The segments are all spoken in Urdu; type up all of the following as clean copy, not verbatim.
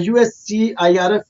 USCIRF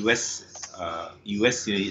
US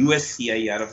USCIRF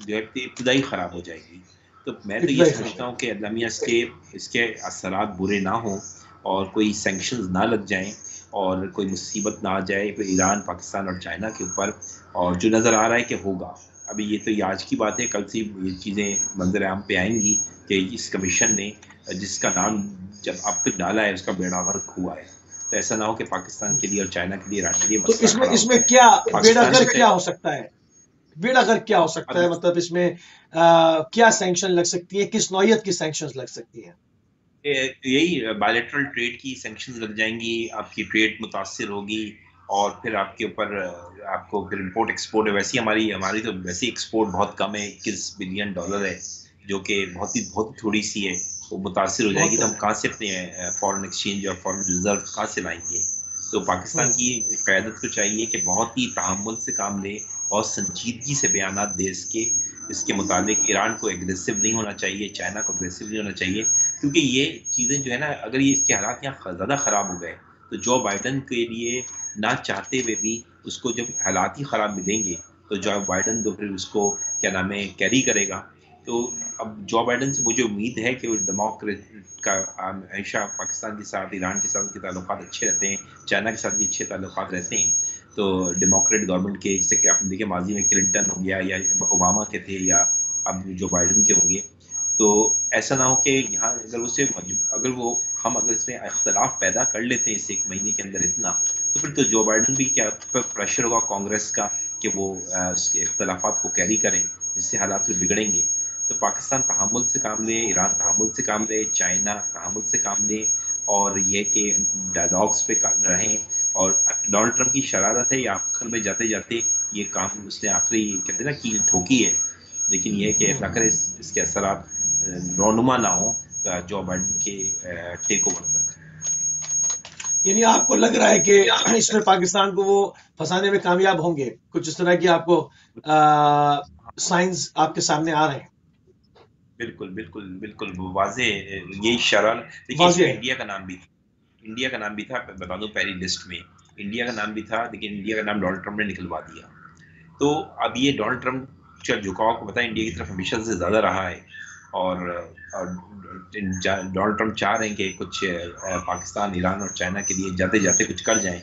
جو ہے ابتدائی خراب ہو جائے گی. تو میں تو یہ سمجھتا ہوں کہ اعلامیہ اس کے اثرات برے نہ ہوں اور کوئی سینکشنز نہ لگ جائیں اور کوئی مصیبت نہ آ جائے ایران، پاکستان اور چائنا کے اوپر، اور جو نظر آ رہا ہے کہ ہوگا. ابھی یہ تو یہ آج کی بات ہے، کل سے یہ چیزیں منظر عام پہ آئیں گی کہ اس کمیشن نے جس کا نام جب اب تک ڈالا ہے اس کا بیڑا غرق ہوا ہے. تو ایسا نہ ہو کہ پاکستان کے لیے اور چائنا کے لیے، ایران کے لیے تو اس میں کیا بیڑا غرق کیا ہو سکتا ہے؟ بیڑا غرق کیا ہو سکتا ہے؟ مطلب اس میں کیا سینکشن لگ سکتی ہے، کس نوعیت کی سینکشن لگ سکتی ہیں؟ یہی بائلیٹرل ٹریڈ کی سینکشنز لگ جائیں گی، آپ کی ٹریڈ متاثر ہوگی، اور پھر آپ کے اوپر آپ کو پھر امپورٹ ایکسپورٹ ہے. ویسے ہماری تو ویسے ایکسپورٹ بہت کم ہے، $21 بلین ہے، جو کہ بہت ہی تھوڑی سی ہے. وہ متاثر ہو جائے گی تو ہم کہاں سے اپنے فارن ایکسچینج اور فارن ریزرو کہاں سے لائیں گے؟ تو پاکستان کی قیادت کو چاہیے کہ بہت ہی تحمل سے کام لے، بہت سنجیدگی سے بیانات دے اس کے متعلق. ایران کو ایگریسو نہیں ہونا چاہیے، چائنا کو ایگریسو نہیں ہونا چاہیے، کیونکہ یہ چیزیں جو ہے نا، اگر یہ اس کے حالات یہاں زیادہ خراب ہو گئے تو جو بائیڈن کے لیے نہ چاہتے ہوئے بھی اس کو جب حالات ہی خراب ملیں گے تو جو بائیڈن تو پھر اس کو کیا نام ہے کیری کرے گا. تو اب جو بائیڈن سے مجھے امید ہے کہ وہ ڈیموکریٹ کا ہمیشہ پاکستان کے ساتھ، ایران کے ساتھ کے تعلقات اچھے رہتے ہیں، چائنا کے ساتھ بھی اچھے تعلقات رہتے ہیں. تو ڈیموکریٹ گورنمنٹ کے، جیسے کہ آپ دیکھیں ماضی میں کلنٹن ہو گیا یا اوباما کے تھے یا اب جو بائیڈن کے ہوں گے، تو ایسا نہ ہو کہ یہاں اگر اس میں اختلاف پیدا کر لیتے ہیں اس 1 مہینے کے اندر اتنا، تو پھر تو جو بائیڈن بھی کیا پریشر ہوگا کانگریس کا کہ وہ اس کے اختلافات کو کیری کریں، جس سے حالات میں بگڑیں گے. تو پاکستان تحمل سے کام لے، ایران تحمل سے کام لے، چائنا تحمل سے کام لے، اور یہ کہ ڈائلاگس پہ رہیں. اور ڈونلڈ ٹرمپ کی شرارت ہے، یہ آخر میں جاتے جاتے یہ کام اس نے آخری کہتے ہیں نا کیل ٹھوکی ہے. لیکن یہ کہ اللہ کرے اس کے اثرات رونما نہ ہوں جو بائیڈن کے ٹیک اوور تک. یعنی آپ کو لگ رہا ہے کہ اس میں پاکستان کو وہ پھنسانے میں کامیاب ہوں گے؟ کچھ اس طرح کی آپ کو سائنس آپ کے سامنے آ رہے ہیں؟ بالکل بالکل بالکل واضح یہی شرار. دیکھیے انڈیا کا نام بھی تھا، بتا دوں پہلی لسٹ میں انڈیا کا نام بھی تھا، لیکن انڈیا کا نام ڈونلڈ ٹرمپ نے نکلوا دیا. تو اب یہ ڈونلڈ ٹرمپ کا جھکاؤ کو پتا ہے انڈیا کی طرف ہمیشہ سے زیادہ رہا ہے، اور ڈونلڈ ٹرمپ چاہ رہے ہیں کہ کچھ پاکستان، ایران اور چائنا کے لیے جاتے جاتے کچھ کر جائیں،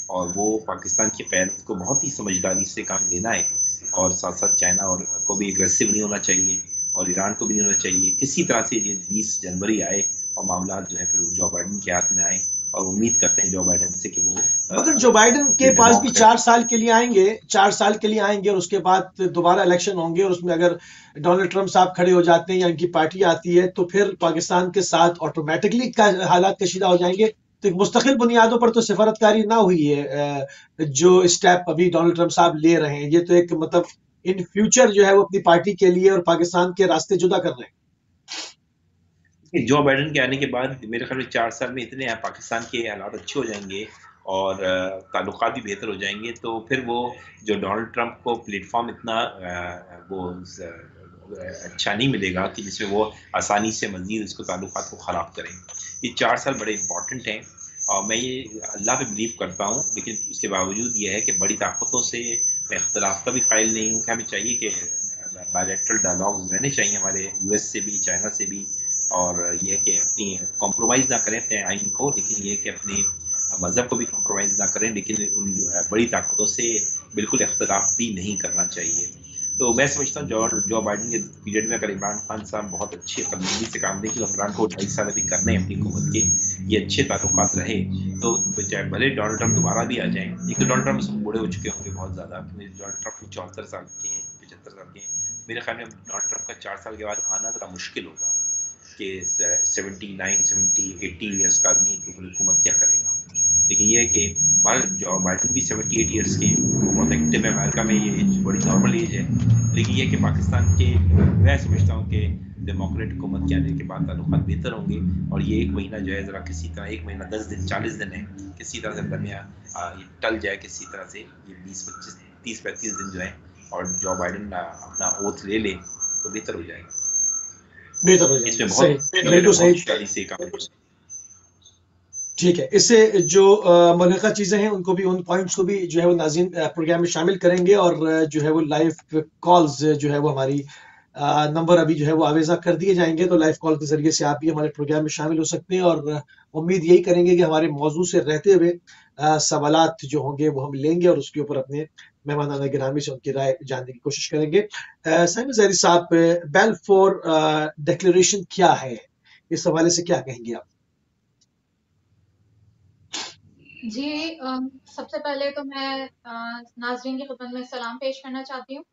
اور وہ پاکستان کی قیادت کو بہت ہی سمجھداری سے کام لینا ہے، اور ساتھ ساتھ چائنا اور کو بھی ایگریسو نہیں ہونا چاہیے اور ایران کو بھی نہیں ہونا چاہیے. کسی طرح سے یہ 20 جنوری آئے اور معاملات جو ہے پھر جو بائیڈن کے ہاتھ میں آئے، اور امید کرتے ہیں جو بائیڈن سے کہ وہ مگر جو بائیڈن کے پاس بھی 4 سال کے لیے آئیں گے، 4 سال کے لیے آئیں گے، اور اس کے بعد دوبارہ الیکشن ہوں گے، اور اس میں اگر ڈونلڈ ٹرمپ صاحب کھڑے ہو جاتے ہیں یا ان کی پارٹی آتی ہے تو پھر پاکستان کے ساتھ آٹومیٹکلی حالات کشیدہ ہو جائیں گے. تو مستقل بنیادوں پر تو سفارت کاری نہ ہوئی ہے جو اسٹیپ ابھی ڈونلڈ ٹرمپ صاحب لے رہے ہیں. یہ تو ایک مطلب ان فیوچر جو ہے وہ اپنی پارٹی کے لیے اور پاکستان کے راستے جدا کر رہے ہیں. جو بائیڈن کے آنے کے بعد میرے خیال میں 4 سال میں اتنے پاکستان کے حالات اچھے ہو جائیں گے اور تعلقات بھی بہتر ہو جائیں گے. تو پھر وہ جو ڈونلڈ ٹرمپ کو پلیٹ فارم اتنا وہ اچھا نہیں ملے گا کہ جس میں وہ آسانی سے مزید اس کو تعلقات کو خراب کریں. یہ 4 سال بڑے امپورٹنٹ ہیں، اور میں یہ اللہ پہ بلیو کرتا ہوں، لیکن اس کے باوجود یہ ہے کہ بڑی طاقتوں سے میں اختلاف کا بھی قائل نہیں ہوں کہ ہمیں چاہیے کہ بائیلیٹرل ڈائلاگز رہنے چاہیے ہمارے یو ایس سے بھی، چائنا سے بھی، اور یہ کہ اپنی کمپرومائز نہ کریں اپنے آئین کو، لیکن یہ کہ اپنے مذہب کو بھی کمپرومائز نہ کریں، لیکن ان بڑی طاقتوں سے بالکل اختلاف بھی نہیں کرنا چاہیے. تو میں سمجھتا ہوں جو بائیڈن کے پیریڈ میں اگر عمران خان صاحب بہت اچھی عقلمندی سے کام دیں کہ عمران کو 2.5 سال ابھی کرنے ہیں اپنی حکومت کے، یہ اچھے تعلقات رہے تو چاہے بھلے ڈونلڈ ٹرمپ دوبارہ بھی آ جائیں. ایک تو ڈونلڈ ٹرمپ اس میں بوڑھے ہو چکے ہوں گے بہت زیادہ، ڈونلڈ ٹرمپ 74 سال کے ہیں، 75 سال کے ہیں. میرے خیال میں ڈونلڈ ٹرمپ کا 4 سال کے بعد آنا ذرا مشکل ہوگا کہ 79 70 80 ایئرس کا آدمی حکومت کیا کرے گا. لیکن یہ ہے کہ جو بائیڈن بھی 78 ایئرس کے ہیں، وہ بہت ایکٹیو ہے. امریکہ میں یہ ایج بڑی نارمل ایج ہے، لیکن یہ کہ پاکستان کے میں سمجھتا ہوں کہ ڈیموکریٹ حکومت کے آنے کے بعد تعلقات بہتر ہوں گے، اور یہ 1 مہینہ جو ہے ذرا کسی طرح 1 مہینہ 10 دن 40 دن ہے، کسی طرح سے درمیان ٹل جائے، کسی طرح سے یہ 20 25 30 35 دن جو ہے، اور جو بائیڈن اپنا اوتھ لے لے تو بہتر ہو جائے گا. بہتر ہو جائے اس میں بہت صحیح. شادی سے کام. ٹھیک ہے، اس سے جو ملحقہ چیزیں ہیں ان کو بھی، ان پوائنٹس کو بھی جو ہے وہ ناظرین پروگرام میں شامل کریں گے، اور جو ہے وہ لائیو کالز جو ہے وہ ہماری نمبر ابھی جو ہے وہ آویزہ کر دیے جائیں گے، تو لائیو کال کے ذریعے سے آپ بھی ہمارے پروگرام میں شامل ہو سکتے ہیں، اور امید یہی کریں گے کہ ہمارے موضوع سے رہتے ہوئے سوالات جو ہوں گے وہ ہم لیں گے، اور اس کے اوپر اپنے مہمانان گرامی سے ان کی رائے جاننے کی کوشش کریں گے۔ سائمن زہری صاحب، بیلفور ڈکلیریشن کیا ہے، اس حوالے سے کیا کہیں گے آپ؟ جی، سب سے پہلے تو میں ناظرین کی خدمت میں سلام پیش کرنا چاہتی ہوں،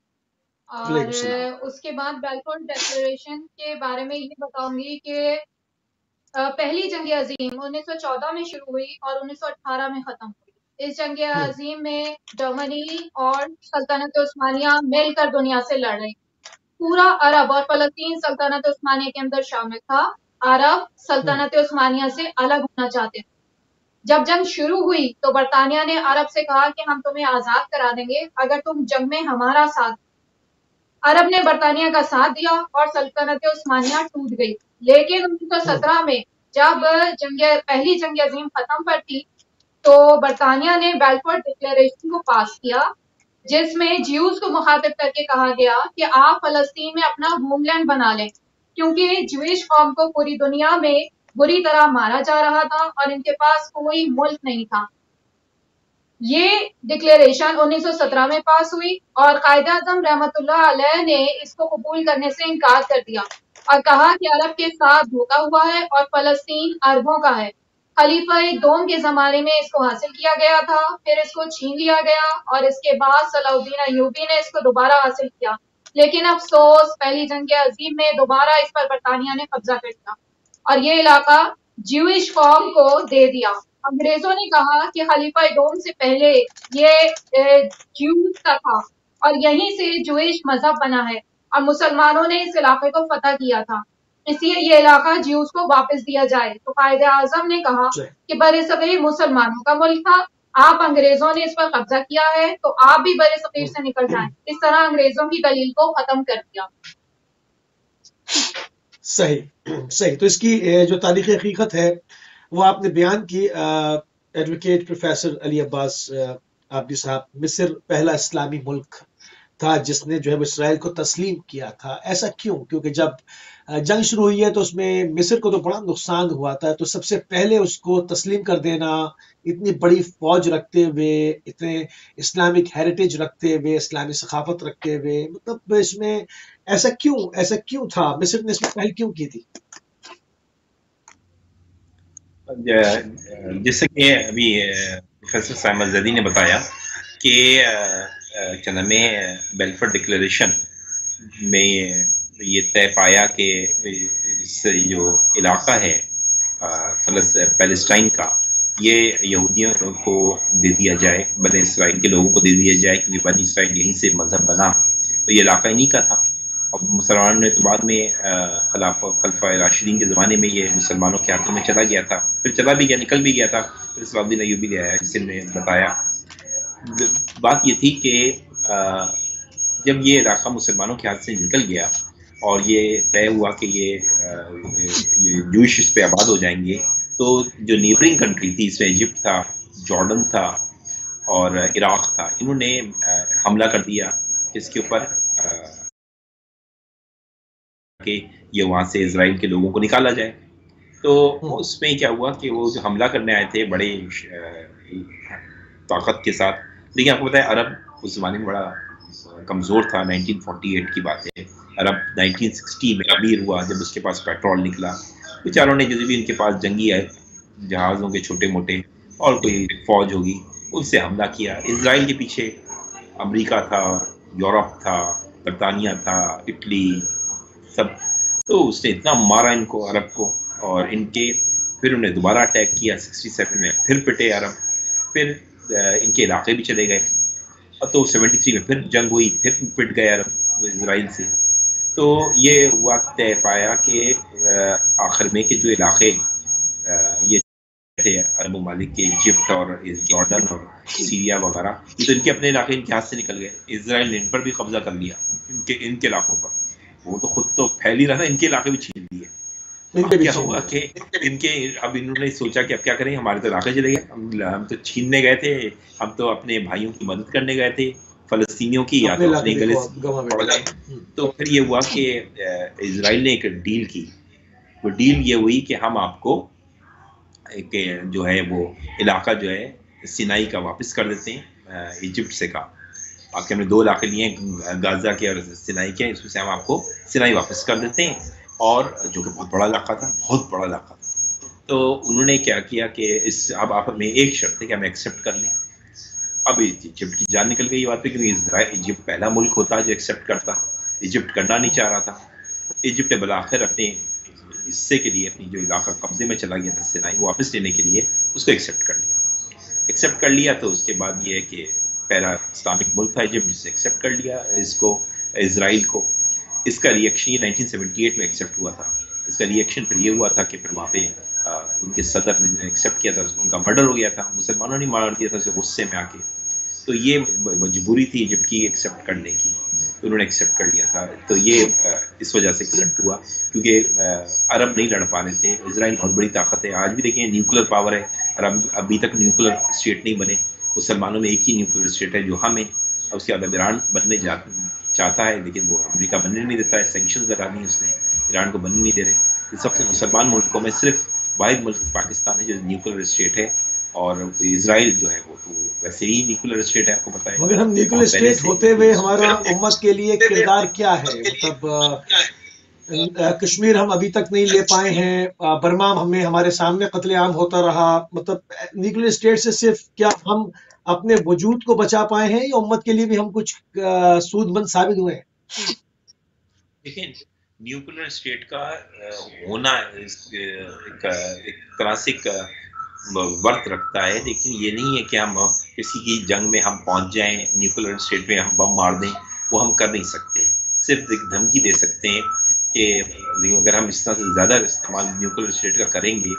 اور اس کے بعد بیلفور ڈکلیریشن کے بارے میں یہ بتاؤں گی کہ پہلی جنگ عظیم 1914 میں شروع ہوئی اور 1918 میں ختم ہوئی۔ اس جنگ عظیم میں جرمنی اور سلطنت عثمانیہ مل کر دنیا سے لڑ رہی، پورا عرب اور فلسطین سلطنت عثمانیہ کے اندر شامل تھا۔ عرب سلطنت عثمانیہ سے الگ ہونا چاہتے تھے۔ جب جنگ شروع ہوئی تو برطانیہ نے عرب سے کہا کہ ہم تمہیں آزاد کرا دیں گے اگر تم جنگ میں ہمارا ساتھ۔ عرب نے برطانیہ کا ساتھ دیا اور سلطنت عثمانیہ ٹوٹ گئی، لیکن 1917 میں جب پہلی جنگ عظیم ختم پر تھی تو برطانیہ نے بیلفور ڈکلیریشن کو پاس کیا، جس میں جیوز کو مخاطب کر کے کہا گیا کہ آپ فلسطین میں اپنا ہوم لینڈ بنا لیں، کیونکہ جویش قوم کو پوری دنیا میں بری طرح مارا جا رہا تھا اور ان کے پاس کوئی ملک نہیں تھا۔ یہ ڈکلیریشن 1917 میں پاس ہوئی اور قائد اعظم رحمت اللہ علیہ نے اس کو قبول کرنے سے انکار کر دیا اور کہا کہ عرب کے ساتھ دھوکا ہوا ہے اور فلسطین عربوں کا ہے۔ خلیفہ دوم کے زمانے میں اس کو حاصل کیا گیا تھا، پھر اس کو چھین لیا گیا اور اس کے بعد صلاح الدین ایوبی نے اس کو دوبارہ حاصل کیا، لیکن افسوس پہلی جنگ عظیم میں دوبارہ اس پر برطانیہ نے قبضہ کر لیا اور یہ علاقہ جیوش قوم کو دے دیا۔ انگریزوں نے کہا کہ خلیفہ دوم سے پہلے یہ جیوز کا تھا اور یہیں سے جویش مذہب بنا ہے، اور مسلمانوں نے اس علاقے کو فتح کیا تھا، اس لیے یہ علاقہ جیوز کو واپس دیا جائے۔ تو قائد اعظم نے کہا کہ بر صغیر مسلمانوں کا ملک تھا، آپ انگریزوں نے اس پر قبضہ کیا ہے تو آپ بھی بر صغیر سے نکل جائیں۔ اس طرح انگریزوں کی دلیل کو ختم کر دیا۔ صحیح، تو اس کی جو تاریخ حقیقت ہے وہ آپ نے بیان کی۔ ایڈوکیٹ پروفیسر علی عباس عابدی صاحب، مصر پہلا اسلامی ملک تھا جس نے جو ہے اسرائیل کو تسلیم کیا تھا، ایسا کیوں؟ کیونکہ جب جنگ شروع ہوئی ہے تو اس میں مصر کو تو بڑا نقصان ہوا تھا، تو سب سے پہلے اس کو تسلیم کر دینا، اتنی بڑی فوج رکھتے ہوئے، اتنے اسلامک ہیریٹیج رکھتے ہوئے، اسلامی ثقافت رکھتے ہوئے، مطلب اس میں ایسا کیوں تھا؟ مصر نے اس میں پہل کیوں کی تھی؟ جیسے کہ ابھی پروفیسر سائمن زیدی نے بتایا کہ بیلفور ڈکلیریشن میں یہ طے پایا کہ جو علاقہ ہے پیلسٹائن کا، یہ یہودیوں کو دے دیا جائے، بنی اسرائیل کے لوگوں کو دے دیا جائے، کیونکہ بنی اسرائیل یہیں سے مذہب بنا، تو یہ علاقہ انہیں کا تھا۔ اور مسلمانوں نے تو بعد میں خلفاء راشدین کے زمانے میں یہ مسلمانوں کے ہاتھوں میں چلا گیا تھا، پھر چلا بھی گیا، نکل بھی گیا تھا، پھر صلاح الدین ایوبی بھی آیا، جسے میں بتایا۔ بات یہ تھی کہ جب یہ علاقہ مسلمانوں کے ہاتھ سے نکل گیا اور یہ طے ہوا کہ یہ جوش اس پہ آباد ہو جائیں گے، تو جو نیبرنگ کنٹری تھی، اس میں ایجپٹ تھا، جارڈن تھا اور عراق تھا، انہوں نے حملہ کر دیا اس کے اوپر کہ یہ وہاں سے اسرائیل کے لوگوں کو نکالا جائے۔ تو اس میں کیا ہوا کہ وہ جو حملہ کرنے آئے تھے بڑے طاقت کے ساتھ، لیکن آپ کو پتہ ہے عرب اس زمانے میں بڑا کمزور تھا۔ 1948 کی بات ہے، عرب 1960 میں امیر ہوا جب اس کے پاس پیٹرول نکلا، بیچاروں نے جو بھی ان کے پاس جنگی ہے جہازوں کے چھوٹے موٹے اور کوئی فوج ہوگی، اس سے حملہ کیا۔ اسرائیل کے پیچھے امریکہ تھا، یورپ تھا، برطانیہ تھا، اٹلی، سب، تو اس نے اتنا مارا ان کو، عرب کو، اور ان کے پھر انہیں دوبارہ اٹیک کیا 67 میں، پھر پٹے عرب، پھر ان کے علاقے بھی چلے گئے، اور تو 73 میں پھر جنگ ہوئی، پھر پٹ گئے عرب اسرائیل سے۔ تو یہ ہوا طے پایا کہ آخر میں کہ جو علاقے یہ تھے عرب ممالک کے، ایجپٹ اور جارڈن اور سیریا وغیرہ، یہ تو ان کے اپنے علاقے ان کے ہاتھ سے نکل گئے، اسرائیل نے ان پر بھی قبضہ کر لیا، ان کے علاقوں پر۔ وہ تو خود تو پھیل ہی رہا تھا، ان کے علاقے بھی چھین لیے۔ کیا ہوا کہ اب انہوں نے سوچا کہ اب کیا کریں, ہمارے تو علاقے چلے گئے, ہم تو چھیننے گئے تھے, ہم تو اپنے بھائیوں کی مدد کرنے گئے تھے فلسطینیوں کی, یا تو اپنے گلے پڑ گئے. تو پھر یہ ہوا کہ اسرائیل نے ایک ڈیل کی. وہ ڈیل یہ ہوئی کہ ہم آپ کو ایک جو ہے وہ علاقہ جو ہے سینائی کا واپس کر دیتے ہیں ایجپٹ سے کا. آپ کے ہم نے 2 علاقے لیے ہیں, غازہ کے اور سینائی کے, اس میں سے ہم آپ کو سینائی واپس کر دیتے ہیں, اور جو کہ بہت بڑا علاقہ تھا, بہت بڑا علاقہ تھا. تو انہوں نے کیا کیا کہ اب آپ ہمیں ایک شرط ہے کہ ہمیں ایکسیپٹ کر لیں. اب ایجپٹ کی جان نکل گئی بات ہے, کیونکہ ایجپٹ پہلا ملک ہوتا جو ایکسیپٹ کرتا. ایجپٹ کرنا نہیں چاہ رہا تھا. ایجپٹ نے بالآخر اپنے حصے کے لیے, اپنی جو علاقہ قبضے میں چلا گیا تھا سینائی, واپس لینے کے لیے اس کو ایکسیپٹ کر لیا. ایکسیپٹ کر لیا تو اس کے بعد یہ ہے کہ پہلا اسلامک ملک تھا ایجپٹ, جس نے ایکسیپٹ کر لیا اس کو, اسرائیل کو. اس کا ریئیکشن یہ 1978 میں ایکسیپٹ ہوا تھا. اس کا ریئیکشن پھر یہ ہوا تھا کہ پھر وہاں پہ ان کے صدر نے ایکسیپٹ کیا تھا, ان کا مرڈر ہو گیا تھا, مسلمانوں نے مار دیا تھا اسے غصے میں آ کے. تو یہ مجبوری تھی ایجپٹ کی ایکسیپٹ کرنے کی, انہوں نے ایکسیپٹ کر لیا تھا. تو یہ اس وجہ سے ایکسیپٹ ہوا, کیونکہ عرب نہیں لڑ پا رہے تھے. اسرائیل بہت بڑی طاقت ہے, آج بھی دیکھیں نیوکلر پاور ہے, اور ابھی تک نیوکلر اسٹیٹ نہیں بنے. مسلمانوں میں ایک ہی نیوکلر اسٹیٹ ہے جو ہم ہیں, اور اس کے بعد ایران بننے چاہتا ہے, لیکن وہ امریکہ بننے نہیں دیتا ہے. سینکشنز لگا دی اس نے, ایران کو بننے نہیں دے رہے. سب سے مسلمان ملکوں میں صرف واحد ملک پاکستان ہے جو نیوکلر اسٹیٹ ہے, اور اسرائیل جو ہے وہ تو ویسے ہی نیوکلر اسٹیٹ ہے, آپ کو پتہ ہے. مگر ہم نیوکلر اسٹیٹ ہوتے ہوئے ہمارا امت کے لیے کردار کیا ہے؟ مطلب کشمیر ہم ابھی تک نہیں لے پائے ہیں, برما ہمیں ہمارے سامنے قتل عام ہوتا رہا. مطلب نیوکلر اسٹیٹ سے صرف کیا ہم اپنے وجود کو بچا پائے ہیں, یا امت کے لیے بھی ہم کچھ سود مند ثابت ہوئے ہیں؟ دیکھیں, نیوکلر اسٹیٹ کا ہونا ایک طرح سے ورت رکھتا ہے, لیکن یہ نہیں ہے کہ ہم کسی کی جنگ میں ہم پہنچ جائیں, نیوکلر اسٹیٹ میں ہم بم مار دیں. وہ ہم کر نہیں سکتے. صرف ایک دھمکی دے سکتے ہیں کہ اگر ہم اس طرح سے زیادہ استعمال نیوکلر اسٹیٹ کا کریں گے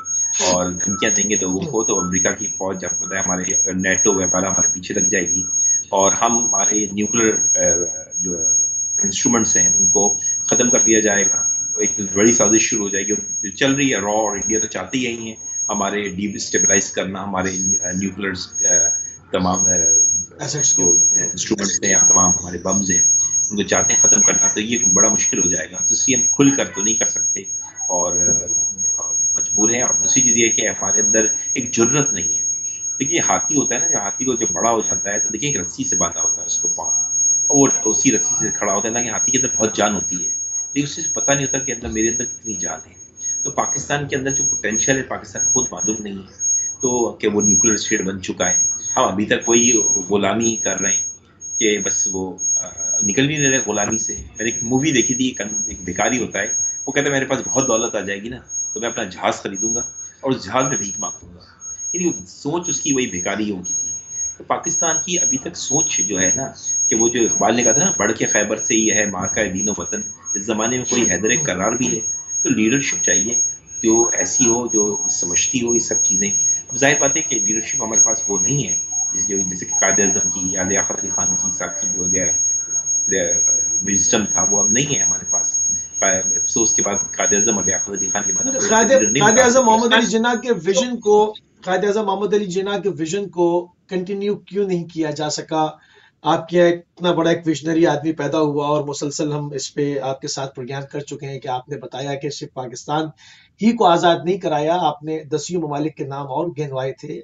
اور دھمکیاں دیں گے لوگوں کو, تو امریکہ کی فوج جب ہوتا ہے ہمارے نیٹو وغیرہ ہمارے پیچھے لگ جائے گی, اور ہمارے نیوکلر جو انسٹرومنٹس ہیں ان کو ختم کر دیا جائے گا. ایک بڑی سازش شروع ہو جائے گی, جو چل رہی ہے. را اور انڈیا تو چاہتے ہی ہیں ہمارے ڈی اسٹیبلائز کرنا, ہمارے نیوکلر تمام جو انسٹرومنٹس ہیں, تمام ہمارے بمز ہیں, ان کو چاہتے ہیں ختم کرنا. تو یہ بڑا مشکل ہو جائے گا. تو اس لیے ہم کھل کر تو نہیں کر سکتے, اور مجبور ہیں. اور دوسری چیز یہ ہے کہ ہمارے اندر ایک جرت نہیں ہے. دیکھیے ہاتھی ہوتا ہے نا, جب ہاتھی کو جب بڑا ہو جاتا ہے تو دیکھیں ایک رسی سے باندھا ہوتا ہے اس کو پاؤں, اور وہ اسی رسی سے کھڑا ہوتا ہے نا, کہ ہاتھی کے اندر بہت جان ہوتی ہے, لیکن اسے پتہ نہیں ہوتا کہ اندر میرے اندر کتنی جان ہے. تو پاکستان کے اندر جو پوٹینشیل ہے پاکستان کو خود معلوم نہیں ہے, تو کہ وہ نیوکلر اسٹیٹ بن چکا ہے. ہم ابھی تک وہی غلامی کر رہے ہیں کہ بس وہ نکل نہیں رہے غلامی سے. میں نے ایک مووی دیکھی تھی, ایک بھکاری ہوتا ہے, وہ کہتا ہے میرے پاس بہت دولت آ جائے گی نا تو میں اپنا جہاز خریدوں گا اور اس جہاز میں بھیک مانگوں گا. یعنی سوچ اس کی وہی بھکاریوں کی تھی. تو پاکستان کی ابھی تک سوچ جو ہے نا, کہ وہ جو اقبال نے کہا تھا نا, بڑھ کے خیبر سے ہی ہے ماں کا دین و وطن. اس زمانے میں کوئی حیدر کرار بھی ہے, تو لیڈرشپ چاہیے جو ایسی ہو, جو سمجھتی ہو یہ سب چیزیں. اب ظاہر بات ہے کہ لیڈرشپ ہمارے پاس وہ نہیں ہے, جیسے کہ قائد اعظم کی یا لیاقت علی خان کی ساتھ کی جو وزڈم تھا, وہ اب نہیں ہے ہمارے پاس. افسوس کے بعد قائد اعظم اور لیاقت علی خان کے بعد قائد اعظم محمد علی جناح کے ویژن کو, قائد اعظم محمد علی جناح کے ویژن کو کنٹینیو کیوں نہیں کیا جا سکا؟ آپ کے اتنا بڑا ایک ویژنری آدمی پیدا ہوا, اور مسلسل ہم اس پہ آپ کے ساتھ پرگیان کر چکے ہیں کہ آپ نے بتایا کہ صرف پاکستان ہی کو آزاد نہیں کرایا, آپ نے 10 ممالک کے نام اور گنوائے تھے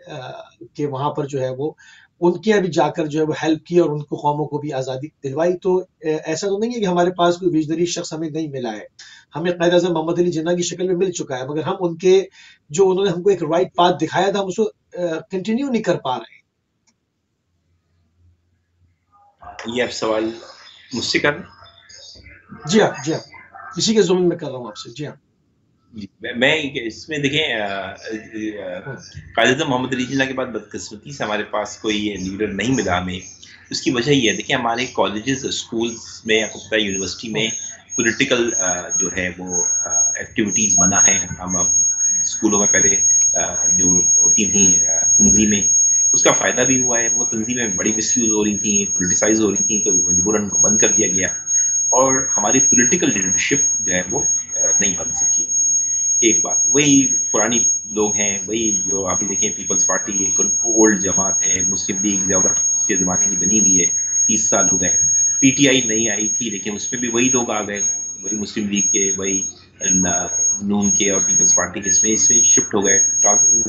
کہ وہاں پر جو ہے وہ ان کے ابھی جا کر جو ہے وہ ہیلپ کی, اور ان کو قوموں کو بھی آزادی دلوائی. تو ایسا تو نہیں ہے کہ ہمارے پاس کوئی ویژنری شخص ہمیں نہیں ملا ہے. ہمیں قائد اعظم محمد علی جناح کی شکل میں مل چکا ہے, مگر ہم ان کے جو انہوں نے ہم کو ایک رائٹ پاتھ دکھایا تھا, ہم اس کو کنٹینیو نہیں کر پا رہے ہیں. یہ آپ سوال مجھ سے کر رہے ہیں؟ جی ہاں, جی ہاں, اسی کے ضمن میں کر رہا ہوں آپ سے. جی ہاں, میں اس میں دیکھیں قائد اعظم محمد علی جناح کے بعد بدقسمتی سے ہمارے پاس کوئی لیڈر نہیں ملا ہمیں. اس کی وجہ یہ ہے, دیکھیں ہمارے کالجز اسکولز میں, آپ کو پتہ ہے یونیورسٹی میں پولیٹیکل جو ہے وہ ایکٹیویٹیز منع ہیں. ہم اسکولوں میں پہلے جو ہوتی تھیں تنظیمیں, اس کا فائدہ بھی ہوا ہے. وہ تنظیمیں بڑی مس یوز ہو رہی تھیں, پولیٹیسائز ہو رہی تھیں, تو مجبوراً کو بند کر دیا گیا, اور ہماری پولیٹیکل لیڈرشپ جو ہے وہ نہیں بن سکی. ایک بات وہی پرانی لوگ ہیں، وہی جو آپ دیکھیں پیپلز پارٹی ایک اولڈ جماعت ہے، مسلم لیگ زیادہ کے زمانے کی بنی ہوئی ہے، 30 سال ہو گئے. پی ٹی آئی نہیں آئی تھی لیکن اس میں بھی وہی لوگ آ گئے، وہی مسلم لیگ کے، وہی نون کے اور پیپلز پارٹی کے، اس میں شفٹ ہو گئے،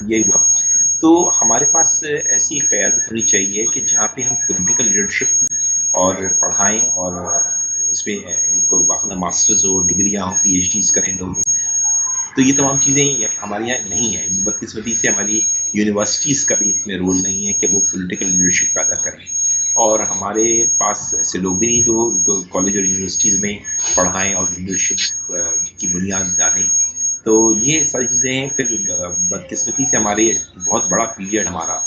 یہی ہوا. تو ہمارے پاس ایسی قیادت ہونی چاہیے کہ جہاں پہ ہم پولیٹیکل لیڈرشپ اور پڑھائیں، اور اس میں باقاعدہ ماسٹرز ہو، ڈگریاں ہوں، پی ایچ ڈیز کریں لوگ. تو یہ تمام چیزیں ہمارے یہاں نہیں ہیں. بدقسمتی سے ہماری یونیورسٹیز کا بھی اس میں رول نہیں ہے کہ وہ پولیٹیکل لیڈرشپ پیدا کریں، اور ہمارے پاس ایسے لوگ بھی نہیں جو کالج اور یونیورسٹیز میں پڑھائیں اور لیڈرشپ کی بنیاد ڈالیں. تو یہ ساری چیزیں پھر بدقسمتی سے ہمارے بہت بڑا پیریڈ ہمارا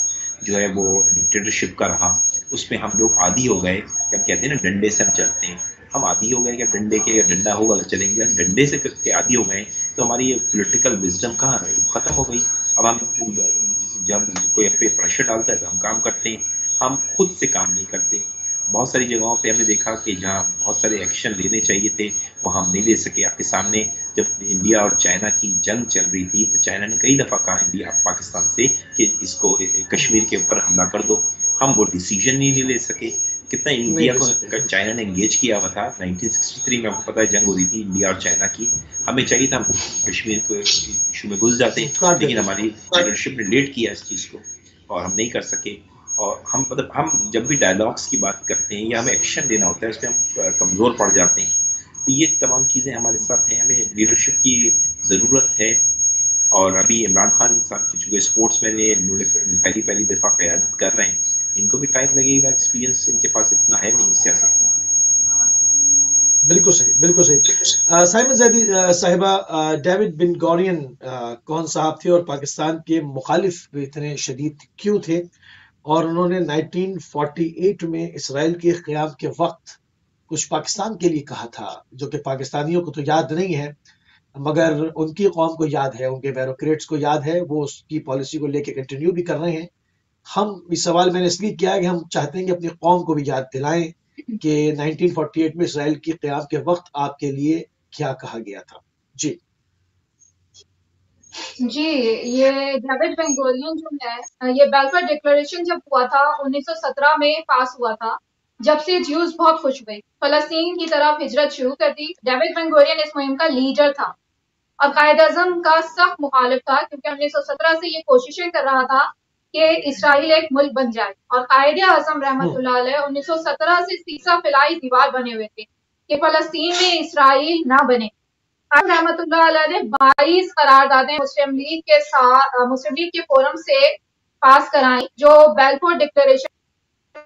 جو ہے وہ ڈکٹیٹرشپ کا رہا. اس میں ہم لوگ عادی ہو گئے کہ ہم کہتے ہیں نا ڈنڈے سے ہم چلتے ہیں. ہم عادی ہو گئے کہ ڈنڈے کے ڈنڈا ہوگا تو چلیں گے. ہم ڈنڈے سے کے عادی ہو گئے تو ہماری یہ پولیٹیکل وزڈم کہاں رہی؟ ختم ہو گئی. اب ہم جب کوئی پہ پریشر ڈالتا ہے تو ہم کام کرتے ہیں، ہم خود سے کام نہیں کرتے. بہت ساری جگہوں پہ ہم نے دیکھا کہ جہاں بہت سارے ایکشن لینے چاہیے تھے وہ ہم نہیں لے سکے. آپ کے سامنے جب انڈیا اور چائنا کی جنگ چل رہی تھی تو چائنا نے کئی دفعہ کہا انڈیا پاکستان سے کہ اس کو کشمیر کے اوپر حملہ کر دو. ہم وہ ڈیسیجن نہیں لے سکے. کتنا انڈیا کو چائنا نے انگیج کیا ہوا تھا 1963 میں، آپ کو پتا ہے جنگ ہو رہی تھی انڈیا اور چائنا کی. ہمیں چاہیے تھا ہم کشمیر کو ایشو میں گھس جاتے، لیکن ہماری لیڈرشپ نے لیٹ کیا اس چیز کو اور ہم نہیں کر سکے. اور ہم جب بھی ڈائلاگس کی بات کرتے ہیں یا ہمیں ایکشن لینا ہوتا ہے اس میں ہم کمزور پڑ جاتے ہیں. تو یہ تمام چیزیں ہمارے ساتھ ہیں. ہمیں لیڈرشپ کی ضرورت ہے. اور ابھی عمران خان صاحب چونکہ اسپورٹس میں نے پہلی دفعہ قیادت کر رہے ہیں، ان کو بھی ٹائم لگے گا. ایکسپیرینس ان کے پاس اتنا ہے نہیں سیاست کا. بالکل صحیح، بالکل صحیح. سائمن زیدی صاحبہ، ڈیوڈ بن گورین کون صاحب تھے اور پاکستان کے مخالف اتنے شدید کیوں تھے؟ اور انہوں نے 1948 میں اسرائیل کے قیام کے وقت کچھ پاکستان کے لیے کہا تھا، جو کہ پاکستانیوں کو تو یاد نہیں ہے مگر ان کی قوم کو یاد ہے، ان کے بیوروکریٹس کو یاد ہے. وہ اس کی پالیسی کو لے کے کنٹینیو بھی کر رہے ہیں. ہم اس سوال میں نے اس لیے کیا ہے کہ ہم چاہتے ہیں کہ اپنی قوم کو بھی یاد دلائیں کہ 1948 میں اسرائیل کی قیام کے وقت آپ کے لیے کیا کہا گیا تھا. جی یہ ڈیوڈ بن گورین جو ہے، یہ بیلفور ڈکلریشن جب ہوا تھا 1917 میں پاس ہوا تھا، جب سے جیوز بہت خوش ہوئے، فلسطین کی طرف ہجرت شروع کر دی. ڈیوڈ بن گورین اس مہم کا لیڈر تھا اور قائد اعظم کا سخت مخالف تھا، کیونکہ 1917 سے یہ کوششیں کر رہا تھا کہ اسرائیل ایک ملک بن جائے. اور قائد اعظم رحمت اللہ علیہ 1917 سے سیسا فلائی دیوار بنے ہوئے تھے کہ فلسطین میں اسرائیل نہ بنے. رحمت اللہ علیہ نے 22 قراردادیں مسلم لیگ کے ساتھ مسلم لیگ کے فورم سے پاس کرائیں، جو بیلفور ڈکلریشن،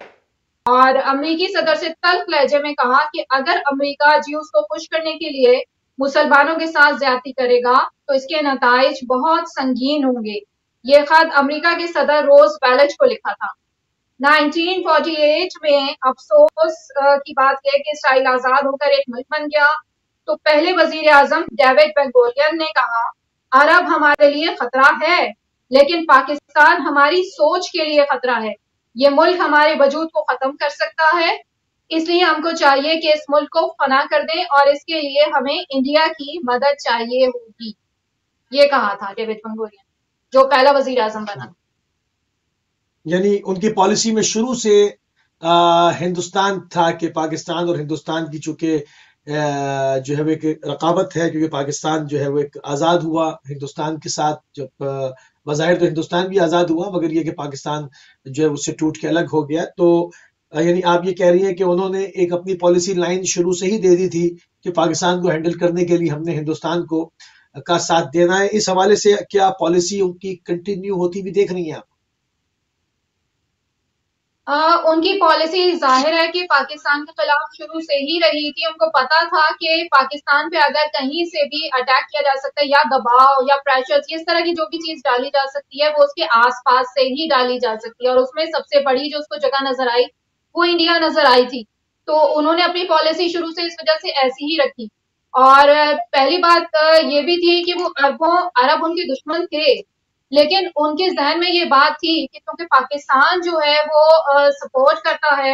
اور امریکی صدر سے تلخ لہجے میں کہا کہ اگر امریکہ جیوز کو خوش کرنے کے لیے مسلمانوں کے ساتھ زیادتی کرے گا تو اس کے نتائج بہت سنگین ہوں گے. یہ خط امریکہ کے صدر روز ویلٹ کو لکھا تھا. 1948 میں افسوس کی بات یہ کہ اسرائیل آزاد ہو کر ایک ملک بن گیا تو پہلے وزیر اعظم ڈیوڈ بن گورین نے کہا عرب ہمارے لیے خطرہ ہے لیکن پاکستان ہماری سوچ کے لیے خطرہ ہے. یہ ملک ہمارے وجود کو ختم کر سکتا ہے، اس لیے ہم کو چاہیے کہ اس ملک کو فنا کر دیں اور اس کے لیے ہمیں انڈیا کی مدد چاہیے ہوگی. یہ کہا تھا ڈیوڈ بن گورین جو پہلا وزیر اعظم بنا. یعنی ان کی پالیسی میں شروع سے ہندوستان تھا کہ پاکستان اور ہندوستان کی چونکہ جو ہے وہ ایک رقابت ہے، کیونکہ پاکستان جو ہے وہ ایک آزاد ہوا ہندوستان کے ساتھ. جب بظاہر تو ہندوستان بھی آزاد ہوا مگر یہ کہ پاکستان جو ہے اس سے ٹوٹ کے الگ ہو گیا. تو یعنی آپ یہ کہہ رہی ہیں کہ انہوں نے ایک اپنی پالیسی لائن شروع سے ہی دے دی تھی کہ پاکستان کو ہینڈل کرنے کے لیے ہم نے ہندوستان کو کا ساتھ دینا ہے. اس حوالے سے کیا پالیسی ان کی کنٹینیو ہوتی بھی دیکھ رہی ہیں آپ؟ ان کی پالیسی ظاہر ہے کہ پاکستان کے خلاف شروع سے ہی رہی تھی. ان کو پتا تھا کہ پاکستان پہ اگر کہیں سے بھی اٹیک کیا جا سکتا ہے یا دباؤ یا پریشر، اس طرح کی جو بھی چیز ڈالی جا سکتی ہے وہ اس کے آس پاس سے ہی ڈالی جا سکتی ہے. اور اس میں سب سے بڑی جو اس کو جگہ نظر آئی وہ انڈیا نظر آئی تھی. تو انہوں نے اپنی پالیسی شروع سے اس وجہ سے ایسی ہی رکھی. اور پہلی بات یہ بھی تھی کہ وہ عرب ان کے دشمن تھے، لیکن ان کے ذہن میں یہ بات تھی کہ کیونکہ پاکستان جو ہے وہ سپورٹ کرتا ہے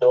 2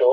2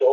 2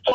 100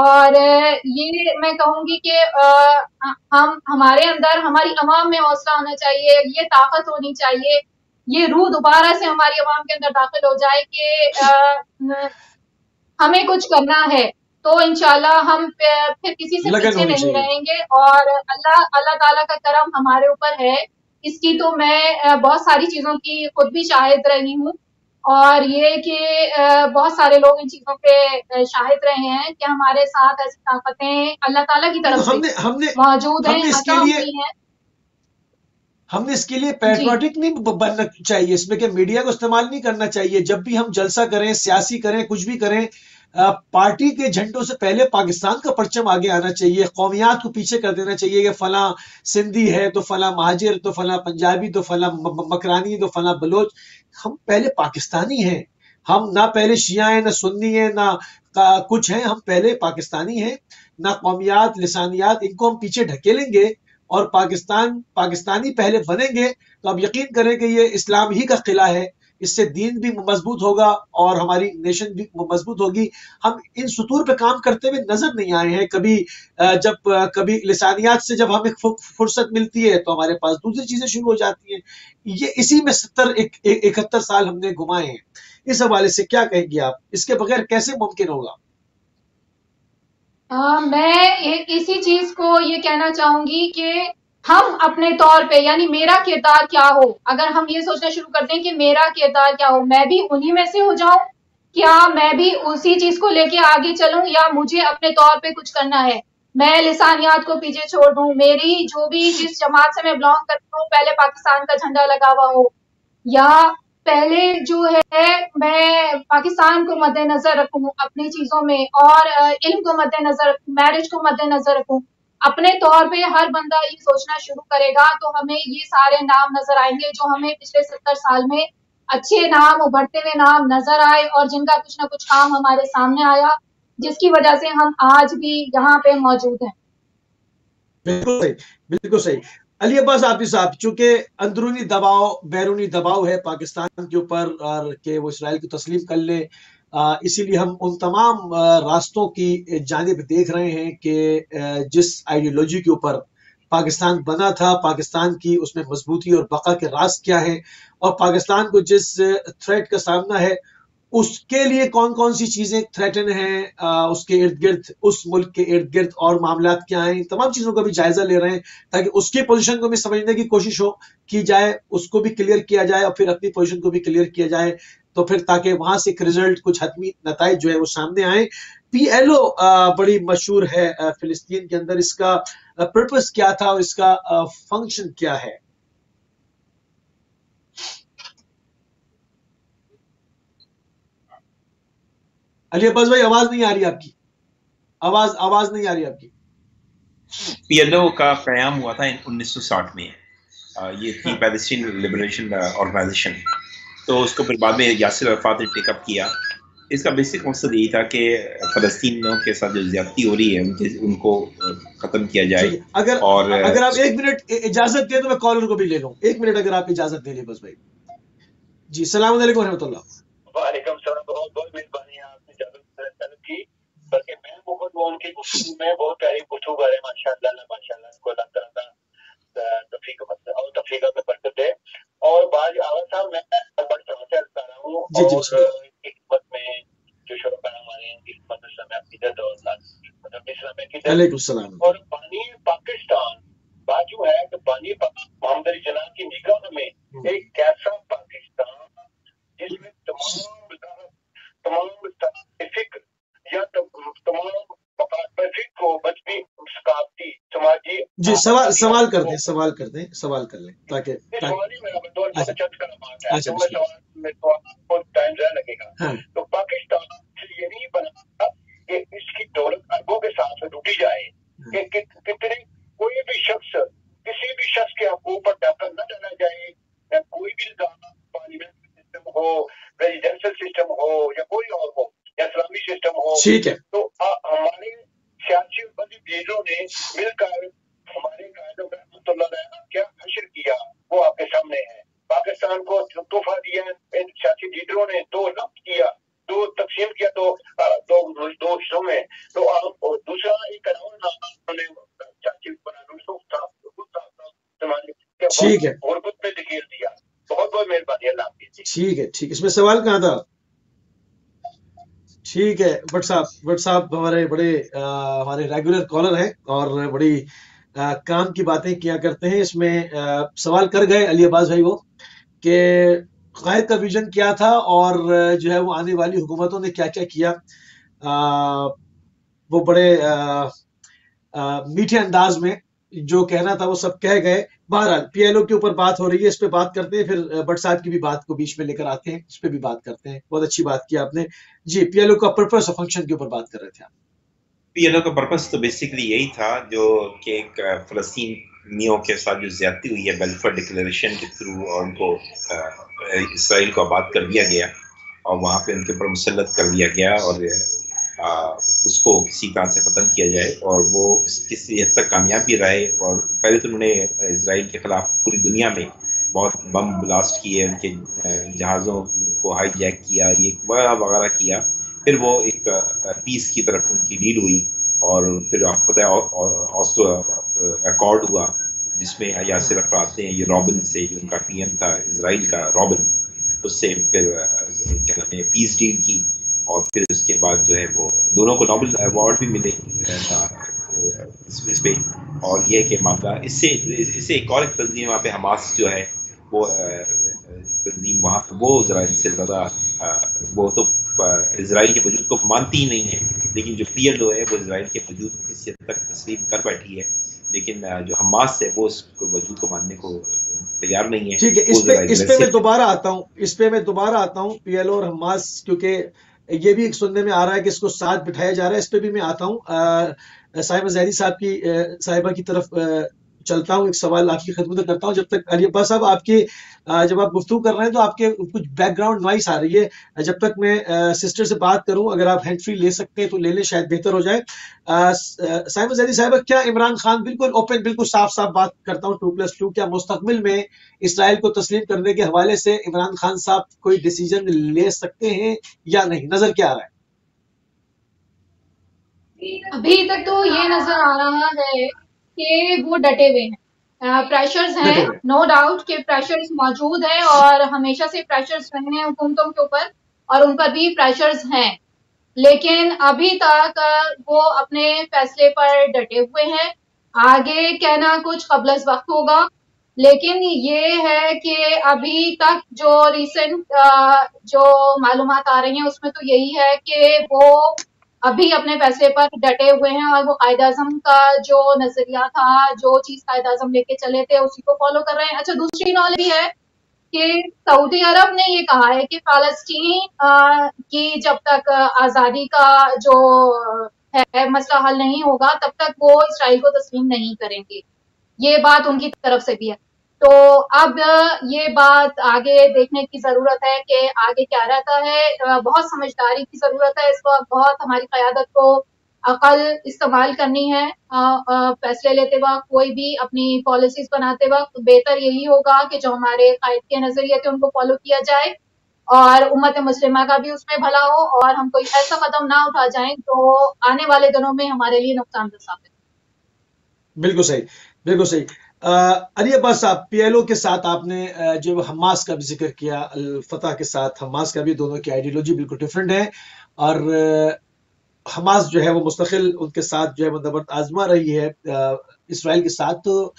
اور یہ میں کہوں گی کہ ہمارے اندر ہماری عوام میں حوصلہ ہونا چاہیے، یہ طاقت ہونی چاہیے، یہ روح دوبارہ سے ہماری عوام کے اندر داخل ہو جائے کہ ہمیں کچھ کرنا ہے تو انشاءاللہ ہم پھر کسی سے پیچھے نہیں رہیں گے، اور اللہ تعالیٰ کا کرم ہمارے اوپر ہے اس کی، تو میں بہت ساری چیزوں کی خود بھی شاہد رہی ہوں، اور یہ کہ بہت سارے لوگ ان چیزوں پہ شاہد رہے ہیں کہ ہمارے ساتھ ایسی طاقتیں اللہ تعالیٰ کی طرف سے موجود ہیں، عطا ہوئی ہیں۔ ہم نے اس کے لیے پیٹریوٹک نہیں بننا چاہیے، اس میں کہ میڈیا کو استعمال نہیں کرنا چاہیے، جب بھی ہم جلسہ کریں، سیاسی کریں، کچھ بھی کریں، پارٹی کے جھنڈوں سے پہلے پاکستان کا پرچم آگے آنا چاہیے، قومیات کو پیچھے کر دینا چاہیے کہ فلاں سندھی ہے تو فلاں مہاجر، تو فلاں پنجابی، تو فلاں مکرانی، تو فلاں بلوچ۔ ہم پہلے پاکستانی ہیں، ہم نہ پہلے شیعہ ہیں، نہ سنی ہیں، نہ کچھ ہیں، ہم پہلے پاکستانی ہیں، نہ قومیات، لسانیات، ان کو ہم پیچھے ڈھکیلیں گے اور پاکستانی پہلے بنیں گے تو آپ یقین کریں کہ یہ اسلام ہی کا قلعہ ہے، اس سے دین بھی مضبوط ہوگا اور ہماری نیشن بھی مضبوط ہوگی۔ ہم ان سطور پہ کام کرتے ہوئے نظر نہیں آئے ہیں کبھی، جب کبھی لسانیات سے جب ہمیں فرصت ملتی ہے تو ہمارے پاس دوسری چیزیں شروع ہو جاتی ہیں، یہ اسی میں 71 سال ہم نے گھمائے ہیں۔ اس حوالے سے کیا کہیں گے آپ، اس کے بغیر کیسے ممکن ہوگا؟ میں اسی چیز کو یہ کہنا چاہوں گی کہ ہم اپنے طور پہ، یعنی میرا کردار کیا ہو، اگر ہم یہ سوچنا شروع کر دیں کہ میرا کردار کیا ہو، میں بھی انہی میں سے ہو جاؤں، کیا میں بھی اسی چیز کو لے کے آگے چلوں، یا مجھے اپنے طور پہ کچھ کرنا ہے، میں لسانیات کو پیچھے چھوڑ دوں، میری جو بھی جس جماعت سے میں بلانگ کرتی ہوں پہلے پاکستان کا جھنڈا لگا ہوا ہو، یا پہلے جو ہے میں پاکستان کو مد نظر رکھوں اپنی چیزوں میں، اور علم کو مد نظر رکھوں، میرج کو مد نظر رکھوں، اپنے طور پہ ہر بندہ یہ سوچنا شروع کرے گا تو ہمیں یہ سارے نام نظر آئیں گے جو ہمیں پچھلے 70 سال میں اچھے نام، ابھرتے ہوئے نام نظر آئے، اور جن کا کچھ نہ کچھ کام ہمارے سامنے آیا، جس کی وجہ سے ہم آج بھی یہاں پہ موجود ہیں۔ بالکل صحیح، بالکل صحیح۔ علی عباس عاطف صاحب، چونکہ اندرونی دباؤ، بیرونی دباؤ ہے پاکستان کے اوپر اور کہ وہ اسرائیل کو تسلیم کر لے، اسی لیے ہم ان تمام راستوں کی جانب دیکھ رہے ہیں کہ جس آئیڈیالوجی کے اوپر پاکستان بنا تھا، پاکستان کی اس میں مضبوطی اور بقا کے راز کیا ہے، اور پاکستان کو جس تھریٹ کا سامنا ہے اس کے لیے کون کون سی چیزیں تھریٹن ہیں، اس کے ارد گرد، اس ملک کے ارد گرد اور معاملات کیا ہیں، تمام چیزوں کا بھی جائزہ لے رہے ہیں تاکہ اس کی پوزیشن کو بھی سمجھنے کی کوشش کی جائے، اس کو بھی کلیئر کیا جائے اور پھر اپنی پوزیشن کو بھی کلیئر کیا جائے، تو پھر تاکہ وہاں سے ایک رزلٹ، کچھ حتمی نتائج جو ہے وہ سامنے آئیں۔ پی ایل او بڑی مشہور ہے فلسطین کے اندر، اس کا پرپس کیا تھا اور اس کا فنکشن کیا ہے؟ علی عباس بھائی آواز نہیں آ رہی آپ کی، آواز نہیں آ رہی آپ کی۔ پی ایل او کا قیام ہوا تھا 1960 میں، یہ تھی پیلسٹین لبریشن آرگنائزیشن، تو اس کو پھر بعد میں یاسر عرفات نے ٹیک اپ کیا۔ اس کا بیسک مقصد یہی تھا کہ فلسطینیوں کے ساتھ جو زیادتی ہو رہی ہے ان کو ختم کیا جائے۔ اگر آپ 1 منٹ اجازت دیں تو میں کالر کو بھی لے لوں، 1 منٹ اگر آپ اجازت دیں بس بھائی۔ جی السلام علیکم ورحمۃ اللہ۔ وعلیکم السلام، بہت بہت مہربانی ہے آپ نے اجازت طلب کی، بلکہ میں بہت ان کی گفتگو میں بہت پیاری گفتگو ہے، ماشاء اللہ ماشاء اللہ، کو اللہ تعالیٰ تفریح میں برکت دے۔ اور بعض آواز صاحب میں بڑی سمجھا رہا ہوں، اور حکمت میں جو شرکا ہمارے ہیں اس مدرسہ میں عقیدت اور علیکم السلام، اور بانی پاکستان بات جو ہے کہ بانی محمد علی جناح کی نگاہ میں ایک ایسا پاکستان جس میں تمام فکر یا تمام فکر کو مذہبی، ثقافتی، سماجی۔ جی سوال کر لیں تاکہ ٹائم لگے گا۔ تو پاکستان یہ نہیں بنا کہ اس کی دولت اربوں کے ساتھ لوٹی جائے، کہ کتنے کوئی بھی شخص کسی بھی شخص کے حقوق پر ڈاکہ نہ ڈالا جائے، یا کوئی بھی نظام پارلیمنٹ سسٹم ہو، ریزیڈینشل سسٹم ہو، یا کوئی اور ہو، یا اسلامی سسٹم ہو، ٹھیک ہے۔ تو ہمارے سیاسی لیڈروں نے مل کر ہمارے قائدوں میں رحمۃ اللہ علیہ کیا حشر کیا وہ آپ کے سامنے ہے۔ پاکستان کو تحفہ دیا ان سیاسی لیڈروں نے، دو لفظ کیا، دو تقسیم کیا، دو حصوں میں، تو ٹھیک ہے غربت میں دھکیل دیا. بہت بہت مہربانی. اللہ حافظ. ٹھیک ہے ٹھیک. اس میں سوال کہاں تھا؟ ٹھیک ہے بٹ صاحب ہمارے بڑے ہمارے ریگولر کالر ہیں اور بڑی کام کی باتیں کیا کرتے ہیں. اس میں سوال کر گئے علی عباس بھائی وہ کہ قائد کا ویژن کیا تھا اور جو ہے وہ آنے والی حکومتوں نے کیا کیا کیا. وہ بڑے میٹھے انداز میں جو کہنا تھا وہ سب کہہ گئے. بہرحال پی ایل او کے اوپر بات ہو رہی ہے, اس پہ بات کرتے ہیں, پھر بٹ صاحب کی بھی بات کو بیچ میں لے کر آتے ہیں, اس پہ بھی بات کرتے ہیں. بہت اچھی بات کی آپ نے جی. پی ایل او کا پرپس اور فنکشن کے اوپر بات کر رہے تھے آپ. پی ایل او کا پرپس تو بیسیکلی یہی تھا جو کہ ایک فلسطینیوں کے ساتھ جو زیادتی ہوئی ہے بیلفر ڈکلیریشن کے تھرو, اور ان کو اسرائیل کو آباد کر دیا گیا اور وہاں پہ ان کے اوپر مسلط کر دیا گیا, اور اس کو کسی طرح سے ختم کیا جائے. اور وہ کسی حد تک کامیاب بھی رہے. اور پہلے تو انہوں نے اسرائیل کے خلاف پوری دنیا میں بہت بم بلاسٹ کیے, ان کے جہازوں کو ہائی جیک کیا, یہ وغیرہ وغیرہ کیا. پھر وہ ایک پیس کی طرف ان کی ڈیل ہوئی, اور پھر آپ کو پتہ ہے آسلو ایکارڈ ہوا جس میں یاسر عرفات نے یہ رابن سے, جو ان کا پی ایم تھا اسرائیل کا رابن, اس سے پھر کیا نام ہے پیس ڈیل کی. اور پھر اس کے بعد جو ہے وہ دونوں کو نوبل ایوارڈ بھی ملے اس پہ. اور یہ کہ معاملہ اس سے ایک اور ایک تنظیم وہاں پہ حماس جو ہے وہ تنظیم وہاں پہ وہ اسرائیل سے زیادہ وہ تو اسرائیل کے وجود کو مانتی ہی نہیں ہے, لیکن جو پی ایل او ہے وہ اسرائیل کے وجود کو کسی حد تک تسلیم کر بیٹھی ہے, لیکن جو حماس ہے وہ اس وجود کو ماننے کو تیار نہیں ہے. ٹھیک ہے, اس پہ میں دوبارہ آتا ہوں پی ایل او اور حماس, کیونکہ یہ بھی ایک سننے میں آ رہا ہے کہ اس کو ساتھ بٹھایا جا رہا ہے. اس پہ بھی میں آتا ہوں. صاحبہ زہری صاحبہ کی طرف چلتا ہوں, ایک سوال آپ کی خدمت میں کرتا ہوں. جب تک علی عباس صاحب آپ کی جب آپ گفتگو کر رہے ہیں تو آپ کے کچھ بیک گراؤنڈ نوائس آ رہی ہے. جب تک میں سسٹر سے بات کروں, اگر آپ ہینڈ فری لے سکتے ہیں تو لے لیں, شاید بہتر ہو جائے. صاحبہ زہری صاحبہ, کیا عمران خان, بالکل اوپن, بالکل صاف بات کرتا ہوں 2+2, کیا مستقبل میں اسرائیل کو تسلیم کرنے کے حوالے سے عمران خان صاحب کوئی ڈیسیجن لے سکتے ہیں یا نہیں؟ نظر کیا آ رہا ہے؟ ابھی تک تو یہ نظر آ رہا ہے کہ وہ ڈٹے ہوئے ہیں. پریشرز ہیں, نو ڈاؤٹ کہ پریشرز موجود ہیں, اور ہمیشہ سے پریشرز رہے ہیں حکومتوں کے اوپر, اور ان پر بھی پریشرز ہیں, لیکن ابھی تک وہ اپنے فیصلے پر ڈٹے ہوئے ہیں. آگے کہنا کچھ قبل از وقت ہوگا, لیکن یہ ہے کہ ابھی تک جو ریسنٹ جو معلومات آ رہی ہیں اس میں تو یہی ہے کہ وہ ابھی اپنے فیصلے پر ڈٹے ہوئے ہیں, اور وہ قائد اعظم کا جو نظریہ تھا, جو چیز قائد اعظم لے کے چلے تھے, اسی کو فالو کر رہے ہیں. اچھا, دوسری نالج بھی ہے کہ سعودی عرب نے یہ کہا ہے کہ فلسطین کی جب تک آزادی کا جو ہے مسئلہ حل نہیں ہوگا تب تک وہ اسرائیل کو تسلیم نہیں کریں گے. یہ بات ان کی طرف سے بھی ہے. تو اب یہ بات آگے دیکھنے کی ضرورت ہے کہ آگے کیا رہتا ہے. بہت سمجھداری کی ضرورت ہے اس وقت, بہت ہماری قیادت کو عقل استعمال کرنی ہے. فیصلے لیتے وقت, کوئی بھی اپنی پالیسیز بناتے وقت بہتر یہی ہوگا کہ جو ہمارے قائد کے نظریے تھے ان کو فالو کیا جائے, اور امت مسلمہ کا بھی اس میں بھلا ہو, اور ہم کوئی ایسا قدم نہ اٹھا جائیں تو آنے والے دنوں میں ہمارے لیے نقصان دہ ثابت. بالکل صحیح, بالکل صحیح. علی عباس صاحب, پی ایل او کے ساتھ آپ نے جو حماس کا بھی ذکر کیا, الفتح کے ساتھ حماس کا بھی, دونوں کی آئیڈیالوجی بالکل ڈفرینٹ ہے, اور حماس جو ہے وہ مستقل ان کے ساتھ جو ہے مدبرت آزما رہی ہے اسرائیل کے ساتھ. تو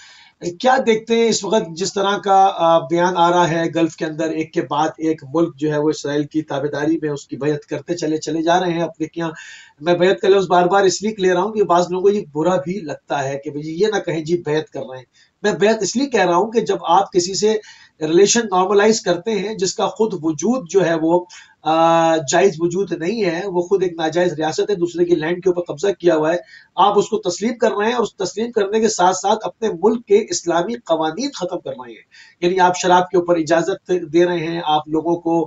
کیا دیکھتے ہیں اس وقت جس طرح کا بیان آ رہا ہے گلف کے اندر, ایک کے بعد ایک ملک جو ہے وہ اسرائیل کی تابعداری میں اس کی بیعت کرتے چلے جا رہے ہیں. اب دیکھیں, میں بیعت کا لفظ بار بار اس لیے لے رہا ہوں کہ بعض لوگوں کو یہ برا بھی لگتا ہے کہ بھئی یہ نہ کہیں جی بیعت کر رہے ہیں. میں بیعت اس لیے کہہ رہا ہوں کہ جب آپ کسی سے ریلیشن نارملائز کرتے ہیں جس کا خود وجود جو ہے وہ جائز وجود نہیں ہے, وہ خود ایک ناجائز ریاست ہے, دوسرے کی لینڈ کے اوپر قبضہ کیا ہوا ہے, آپ اس کو تسلیم کر رہے ہیں, اور اس تسلیم کرنے کے ساتھ ساتھ اپنے ملک کے اسلامی قوانین ختم کر رہے ہیں. یعنی آپ شراب کے اوپر اجازت دے رہے ہیں, آپ لوگوں کو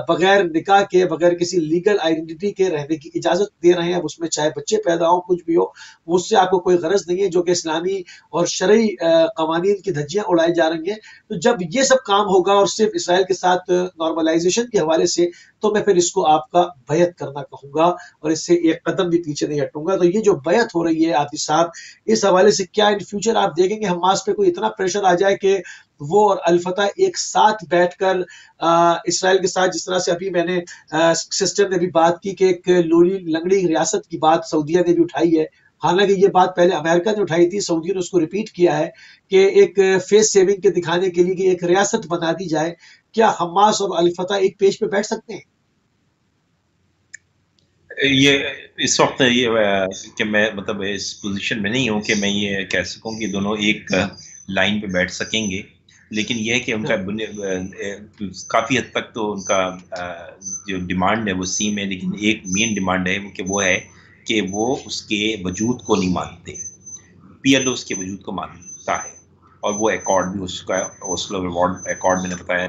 بغیر نکاح کے, بغیر کسی لیگل آئیڈینٹی کے رہنے کی اجازت دے رہے ہیں. اس میں چاہے بچے پیدا ہوں, کچھ بھی ہو, اس سے آپ کو کوئی غرض نہیں ہے, جو کہ اسلامی اور شرعی قوانین کی دھجیاں اڑائی جا رہی ہیں. تو جب یہ سب کام ہوگا اور صرف اسرائیل کے ساتھ نارملائزیشن کے حوالے سے تو میں پھر اس کو آپ کا بیعت کرنا کہوں گا اور اس سے ایک قدم بھی پیچھے نہیں ہٹوں گا. تو یہ جو بیعت ہو رہی ہے عاطف صاحب، اس حوالے سے کیا ان فیوچر آپ دیکھیں گے حماس پہ کوئی اتنا پریشر آ جائے کہ وہ اور الفتح ایک ساتھ بیٹھ کر اسرائیل کے ساتھ، جس طرح سے ابھی میں نے سسٹر نے بھی بات کی کہ ایک لولی لنگڑی ریاست کی بات سعودیہ نے بھی اٹھائی ہے، حالانکہ یہ بات پہلے امریکہ نے اٹھائی تھی، سعودیہ نے اس کو ریپیٹ کیا ہے کہ ایک فیس سیونگ کے دکھانے کے لیے کہ ایک ریاست بنا دی جائے. کیا حماس اور الفتح ایک پیج پہ بیٹھ سکتے ہیں؟ یہ اس وقت یہ کہ میں مطلب اس پوزیشن میں نہیں ہوں کہ میں یہ کہہ سکوں کہ دونوں ایک لائن پہ بیٹھ سکیں گے، لیکن یہ ہے کہ ان کا کافی حد تک تو ان کا جو ڈیمانڈ ہے وہ سیم ہے، لیکن ایک مین ڈیمانڈ ہے کہ وہ ہے کہ وہ اس کے وجود کو نہیں مانتے. پی ایل او اس کے وجود کو مانتا ہے، اور وہ ایکارڈ بھی اس کا اوسلو ایکارڈ میں نے بتایا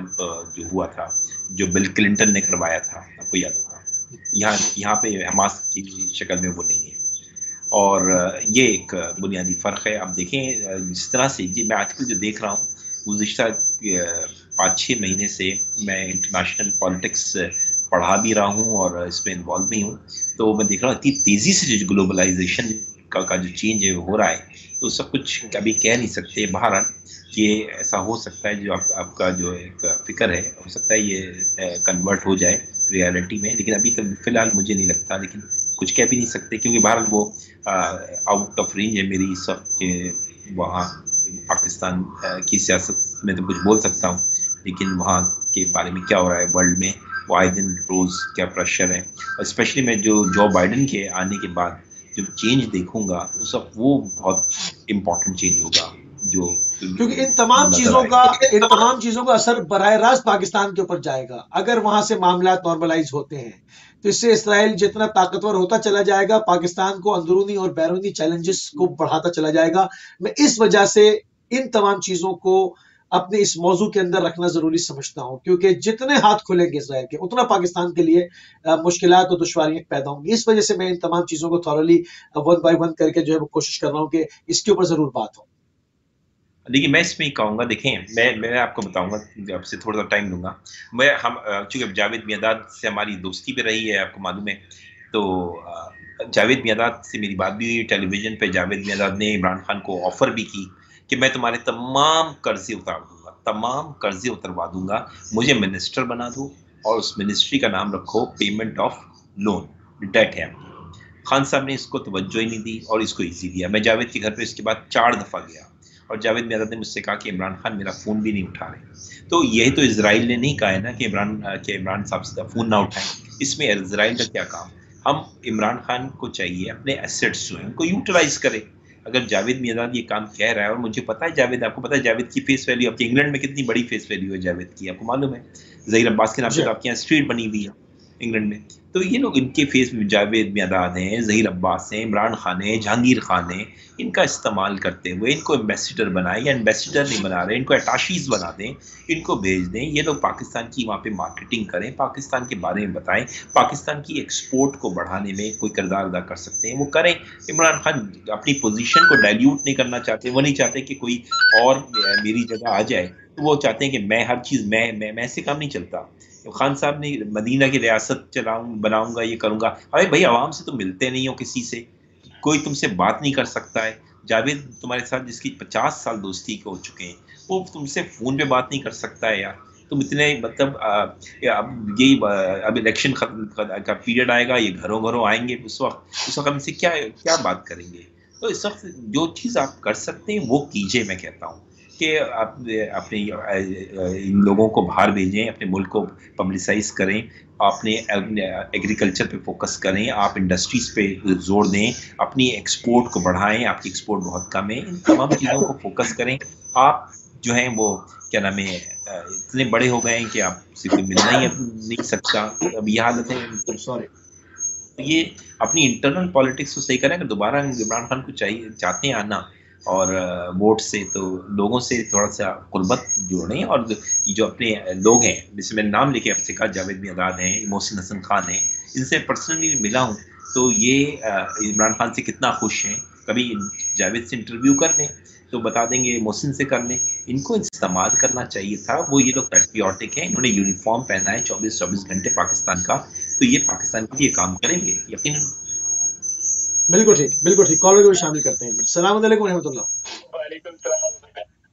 جو ہوا تھا، جو بل کلنٹن نے کروایا تھا، آپ کو یاد ہوگا. یہاں پہ حماس کی شکل میں وہ نہیں ہے، اور یہ ایک بنیادی فرق ہے. آپ دیکھیں جس طرح سے میں آج کل جو دیکھ رہا ہوں، گزشتہ 5-6 مہینے سے میں انٹرنیشنل پالیٹکس پڑھا بھی رہا ہوں اور اس میں انوالو بھی ہوں، تو میں دیکھ رہا ہوں اتنی تیزی سے جو گلوبلائزیشن کا جو چینج ہے ہو رہا ہے، تو سب کچھ کبھی کہہ نہیں سکتے. بہرحال یہ ایسا ہو سکتا ہے جو آپ کا جو ایک فکر ہے، ہو سکتا ہے یہ کنورٹ ہو جائے ریالٹی میں، لیکن ابھی تک فی الحال مجھے نہیں لگتا. لیکن کچھ کہہ بھی نہیں سکتے کیونکہ بہرحال وہ آؤٹ آف رینج ہے میری اس وقت کہ وہاں پاکستان کی سیاست میں تو کچھ بول سکتا ہوں، لیکن وہاں کے بارے میں کیا ہو رہا ہے ورلڈ میں، وہ آئے دن روز کیا پریشر ہے. اسپیشلی میں جو بائیڈن کے آنے کے بعد جو چینج دیکھوں گا اس وقت وہ بہت امپورٹنٹ چینج ہوگا، جو کیونکہ ان تمام چیزوں کا اثر براہ راست پاکستان کے اوپر جائے گا. اگر وہاں سے معاملات نارملائز ہوتے ہیں تو اس سے اسرائیل جتنا طاقتور ہوتا چلا جائے گا، پاکستان کو اندرونی اور بیرونی چیلنجز کو بڑھاتا چلا جائے گا. میں اس وجہ سے ان تمام چیزوں کو اپنے اس موضوع کے اندر رکھنا ضروری سمجھتا ہوں، کیونکہ جتنے ہاتھ کھلیں گے اسرائیل کے اتنا پاکستان کے لیے مشکلات اور دشواریاں پیدا ہوں گی. اس وجہ سے میں ان تمام چیزوں کو تھورلی 1 by 1 کر کے جو ہے وہ کوشش کر رہا ہوں کہ اس کے اوپر ضرور بات ہو. دیکھیے میں اس میں کہوں گا، دیکھیں میں آپ کو بتاؤں گا، آپ سے تھوڑا سا ٹائم لوں گا. ہم چونکہ جاوید میانداد سے ہماری دوستی بھی رہی ہے، آپ کو معلوم ہے، تو جاوید میانداد سے میری بات بھی ہوئی ٹیلی ویژن پہ. جاوید میانداد نے عمران خان کو آفر بھی کی کہ میں تمہارے تمام قرضے اتار دوں گا، تمام قرضے اتروا دوں گا، مجھے منسٹر بنا دو اور اس منسٹری کا نام رکھو پیمنٹ آف لون، ڈیٹ ہے. خان صاحب نے اس کو توجہ ہی نہیں دی اور اس کو ایزی دیا. میں جاوید کے گھر پہ اس کے بعد 4 دفعہ گیا اور جاوید میانداد نے مجھ سے کہا کہ عمران خان میرا فون بھی نہیں اٹھا رہے. تو یہی تو اسرائیل نے نہیں کہا ہے نا کہ عمران صاحب سے فون نہ اٹھائیں. اس میں اسرائیل کا کیا کام؟ ہم عمران خان کو چاہیے اپنے ایسیٹس جو ہیں ان کو یوٹیلائز کرے. اگر جاوید میانداد یہ کام کہہ رہا ہے، اور مجھے پتا ہے جاوید، آپ کو پتا ہے جاوید کی فیس ویلیو آپ کے انگلینڈ میں کتنی بڑی فیس ویلیو ہے جاوید کی، آپ کو معلوم ہے. ظہیر عباس کے نام سے تو آپ کے یہاں اسٹریٹ بنی ہوئی ہے انگلینڈ میں. تو یہ لوگ ان کے فیس میں جاوید میانداد ہیں، ظہیر عباس ہیں، عمران خان ہیں، جہانگیر خان ہیں، ان کا استعمال کرتے ہوئے ان کو ایمبیسیڈر بنائیں، یا ایمبیسیڈر نہیں بنا رہے ان کو اٹاشیز بنا دیں، ان کو بھیج دیں. یہ لوگ پاکستان کی وہاں پہ مارکیٹنگ کریں، پاکستان کے بارے میں بتائیں، پاکستان کی ایکسپورٹ کو بڑھانے میں کوئی کردار ادا کر سکتے ہیں وہ کریں. عمران خان اپنی پوزیشن کو ڈائلیوٹ نہیں کرنا چاہتے، وہ نہیں چاہتے کہ کوئی اور میری جگہ آ جائے، وہ چاہتے ہیں کہ میں ہر چیز میں سے کام نہیں چلتا. خان صاحب نے مدینہ کی ریاست بناؤں گا، یہ کروں گا. ارے بھائی عوام سے تم ملتے نہیں ہو، کسی سے کوئی تم سے بات نہیں کر سکتا ہے. جاوید تمہارے ساتھ جس کی 50 سال دوستی ہو چکے ہیں، وہ تم سے فون پہ بات نہیں کر سکتا ہے. یار تم اتنے مطلب اب یہی اب الیکشن کا پیریڈ آئے گا، یہ گھروں گھروں آئیں گے، اس وقت ہم سے کیا بات کریں گے. تو اس وقت جو چیز آپ کر سکتے ہیں وہ کیجئے. میں کہتا ہوں کہ آپ اپنے ان لوگوں کو باہر بھیجیں، اپنے ملک کو پبلسائز کریں، اپنے ایگریکلچر پہ فوکس کریں، آپ انڈسٹریز پہ زور دیں، اپنی ایکسپورٹ کو بڑھائیں. آپ کی ایکسپورٹ بہت کم ہے. ان تمام چیزوں کو فوکس کریں. آپ جو ہیں وہ کیا نام ہے اتنے بڑے ہو گئے ہیں کہ آپ سے کوئی ملنا ہی نہیں سکتا. اب یہ حالت ہے. سوری، یہ اپنی انٹرنل پالیٹکس کو صحیح کریں. اگر دوبارہ عمران خان کو چاہتے ہیں آنا اور ووٹ سے، تو لوگوں سے تھوڑا سا قربت جوڑیں. اور جو اپنے لوگ ہیں، جیسے میں نے نام لے کے آپ سے کہا، جاوید میانداد ہیں، محسن حسن خان ہیں، ان سے پرسنلی ملا ہوں تو یہ عمران خان سے کتنا خوش ہیں. کبھی جاوید سے انٹرویو کر لیں تو بتا دیں گے، محسن سے کر لیں ان کو استعمال کرنا چاہیے تھا. وہ یہ لوگ پیٹریوٹک ہیں, انہوں نے یونیفارم پہنا ہے 24 گھنٹے پاکستان کا, تو یہ پاکستان کے لیے کام کریں گے یقیناً. بالکل ٹھیک, بالکل ٹھیک. کالر کو شامل کرتے ہیں. السلام علیکم و رحمۃ اللہ. وعلیکم السلام.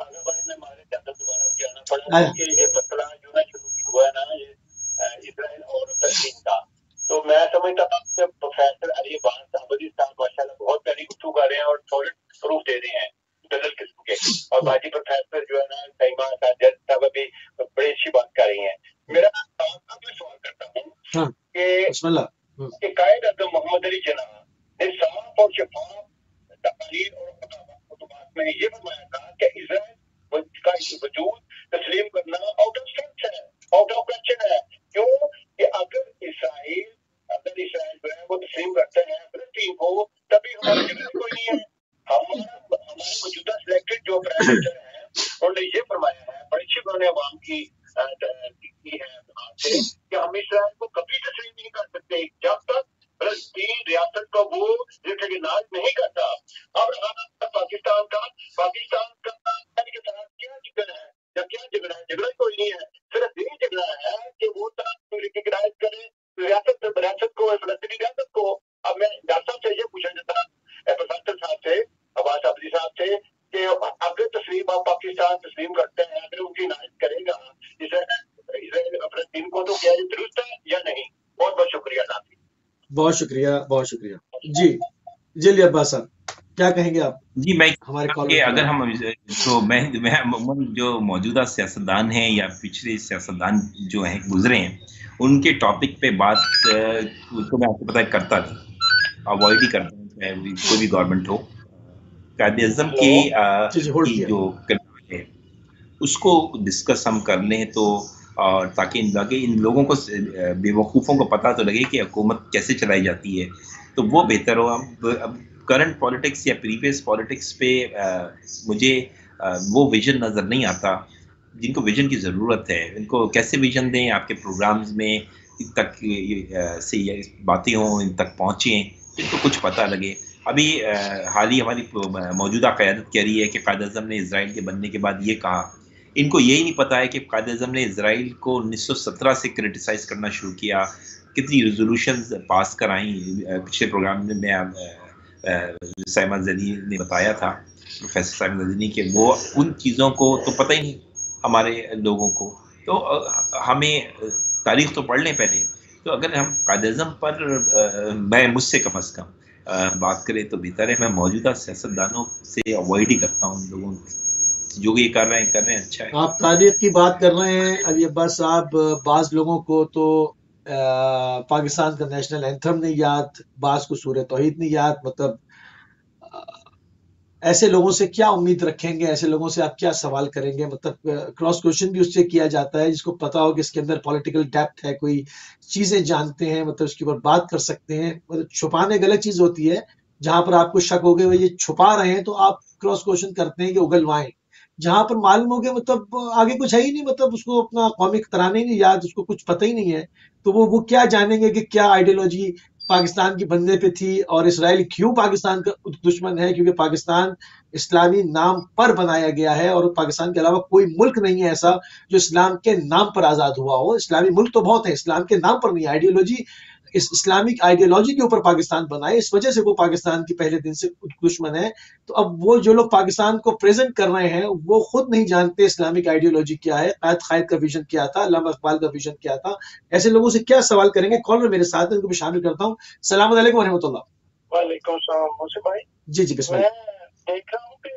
دوبارہ جانا پڑا کہ یہ مسئلہ جو ہے شروع ہوا ہے نا یہ اسرائیل اور فلسطین کا, تو میں سمجھتا ہوں کہ پروفیسر علی صاحب ماشاء اللہ بہت پہلی گفتگو کر رہے ہیں اور سالڈ پروف دے رہے ہیں بدل قسم کے, اور باقی پروفیسر جو ہے نا سیما ساجد صاحب بھی بڑی اچھی بات کر رہی ہیں. میرا سوال کرتا ہوں کہ قائد اعظم محمد علی جناح نے صاف اور شفاف تقاریر اور خطبات میں یہ فرمایا تھا کہ اسرائیل کا وجود تسلیم کرنا آؤٹ آف اسٹینس ہے, آؤٹ آف کوسچن ہے. کیوں کہ اگر اسرائیل جو ہے وہ تسلیم کرتے ہیں فلسطین کو, تبھی ہمارا جگہ کوئی نہیں ہے. ہمارے موجودہ سلیکٹڈ جو پرائم منسٹر ہیں انہوں نے یہ فرمایا ہے, بڑی اچھی انہوں نے عوام کی ہے کہ ہم اسرائیل کو کبھی تسلیم نہیں کر سکتے جب تک فلسطین ریاست کو وہ ریکگنائز نہیں کرتا. اب پاکستان کا کے ساتھ کیا جگڑا ہے یا کیا جگڑا ہے؟ جگڑا کوئی نہیں ہے, صرف یہی جگڑا ہے کہ وہ ریکگنائز کرے ریاست کو, فلسطینی ریاست کو. اب میں ڈاکٹر صاحب سے یہ پوچھنا چاہتا ہوں, پروفیسر صاحب سے, عباس عابدی صاحب سے, کہ اگر تسلیم آپ پاکستان تسلیم کرتے ہیں, اگر ان کی عنایت کرے گا اسرائیل فلسطین کو, تو کیا یہ درست ہے یا نہیں؟ بہت بہت شکریہ ناظرین. بہت شکریہ, بہت شکریہ. جی جی علی عباس صاحب کیا کہیں گے آپ؟ جی میں ہمارے اگر ہم تو میں جو موجودہ سیاستدان ہیں یا پچھلے سیاستدان جو ہیں گزرے ہیں, ان کے ٹاپک پہ بات تو میں آپ کو پتہ کرتا تھا, اوائڈ ہی کرتا ہوں, چاہے کوئی بھی گورنمنٹ ہو. قائد اعظم کی جو ہے اس کو ڈسکس ہم کر لیں تو, اور تاکہ ان لوگوں کو بے وقوفوں کو پتہ تو لگے کہ حکومت کیسے چلائی جاتی ہے, تو وہ بہتر ہو. اب کرنٹ پالیٹکس یا پریویس پالیٹکس پہ مجھے وہ ویژن نظر نہیں آتا. جن کو ویژن کی ضرورت ہے ان کو کیسے ویژن دیں, آپ کے پروگرامز میں ان تک سے یہ باتیں ہوں, ان تک پہنچیں, ان کو کچھ پتہ لگے. ابھی حال ہی ہماری موجودہ قیادت کہہ رہی ہے کہ قائد اعظم نے اسرائیل کے بننے کے بعد یہ کہا. ان کو یہی نہیں پتہ ہے کہ قائد اعظم نے اسرائیل کو 1917 سے کرٹیسائز کرنا شروع کیا, کتنی ریزولوشنز پاس کرائیں. پچھلے پروگرام میں سیما زدی نے بتایا تھا, پروفیسر سیما زدی, کہ وہ ان چیزوں کو تو پتہ ہی نہیں ہمارے لوگوں کو. تو ہمیں تاریخ تو پڑھ لیں پہلے. تو اگر ہم قائد اعظم پر مجھ سے کم از کم بات کریں تو بہتر ہے. میں موجودہ سیاستدانوں سے اوائڈ ہی کرتا ہوں, لوگوں جو یہ کر رہے ہیں اچھا ہے. آپ تاریخ کی بات کر رہے ہیں علی عباس صاحب. بعض لوگوں کو تو پاکستان کا نیشنل اینتھم نہیں یاد, بعض کو سورہ توحید نہیں یاد. مطلب ایسے لوگوں سے کیا امید رکھیں گے, ایسے لوگوں سے آپ کیا سوال کریں گے؟ مطلب کراس کوشچن بھی اس سے کیا جاتا ہے جس کو پتا ہو کہ اس کے اندر پولیٹیکل ڈیپتھ ہے, کوئی چیزیں جانتے ہیں, مطلب اس کے اوپر بات کر سکتے ہیں. مطلب چھپانے غلط چیز ہوتی ہے. جہاں پر آپ کو شک ہو گئے وہ یہ چھپا رہے ہیں تو آپ کراس کوشچن کرتے ہیں کہ اگلوائیں. جہاں پر معلوم ہو گیا مطلب آگے کچھ ہے ہی نہیں, مطلب اس کو اپنا قومی ترانے نہیں یاد, اس کو کچھ پتہ ہی نہیں ہے, تو وہ کیا جانیں گے کہ کیا آئیڈیالوجی پاکستان کی بننے پہ تھی, اور اسرائیل کیوں پاکستان کا دشمن ہے؟ کیونکہ پاکستان اسلامی نام پر بنایا گیا ہے, اور پاکستان کے علاوہ کوئی ملک نہیں ہے ایسا جو اسلام کے نام پر آزاد ہوا ہو. اسلامی ملک تو بہت ہیں, اسلام کے نام پر نہیں. آئیڈیالوجی اسلامک آئیڈیالوجی کے اوپر پاکستان بنا ہے, اس وجہ سے وہ پاکستان کی پہلے دن سے دشمن ہے. تو اب وہ جو لوگ پاکستان کو پریزنٹ کر رہے ہیں وہ خود نہیں جانتے اسلامک آئیڈیالوجی کیا ہے, قائد کا ویژن کیا تھا, علامہ اقبال کا ویژن کیا تھا. ایسے لوگوں سے کیا سوال کریں گے؟ کالر میرے ساتھ ہیں, ان کو بھی شامل کرتا ہوں. السلام علیکم و رحمۃ اللہ. وعلیکم السلام موسیٰ بھائی. جی جی بسم اللہ. میں دیکھ رہا ہوں کہ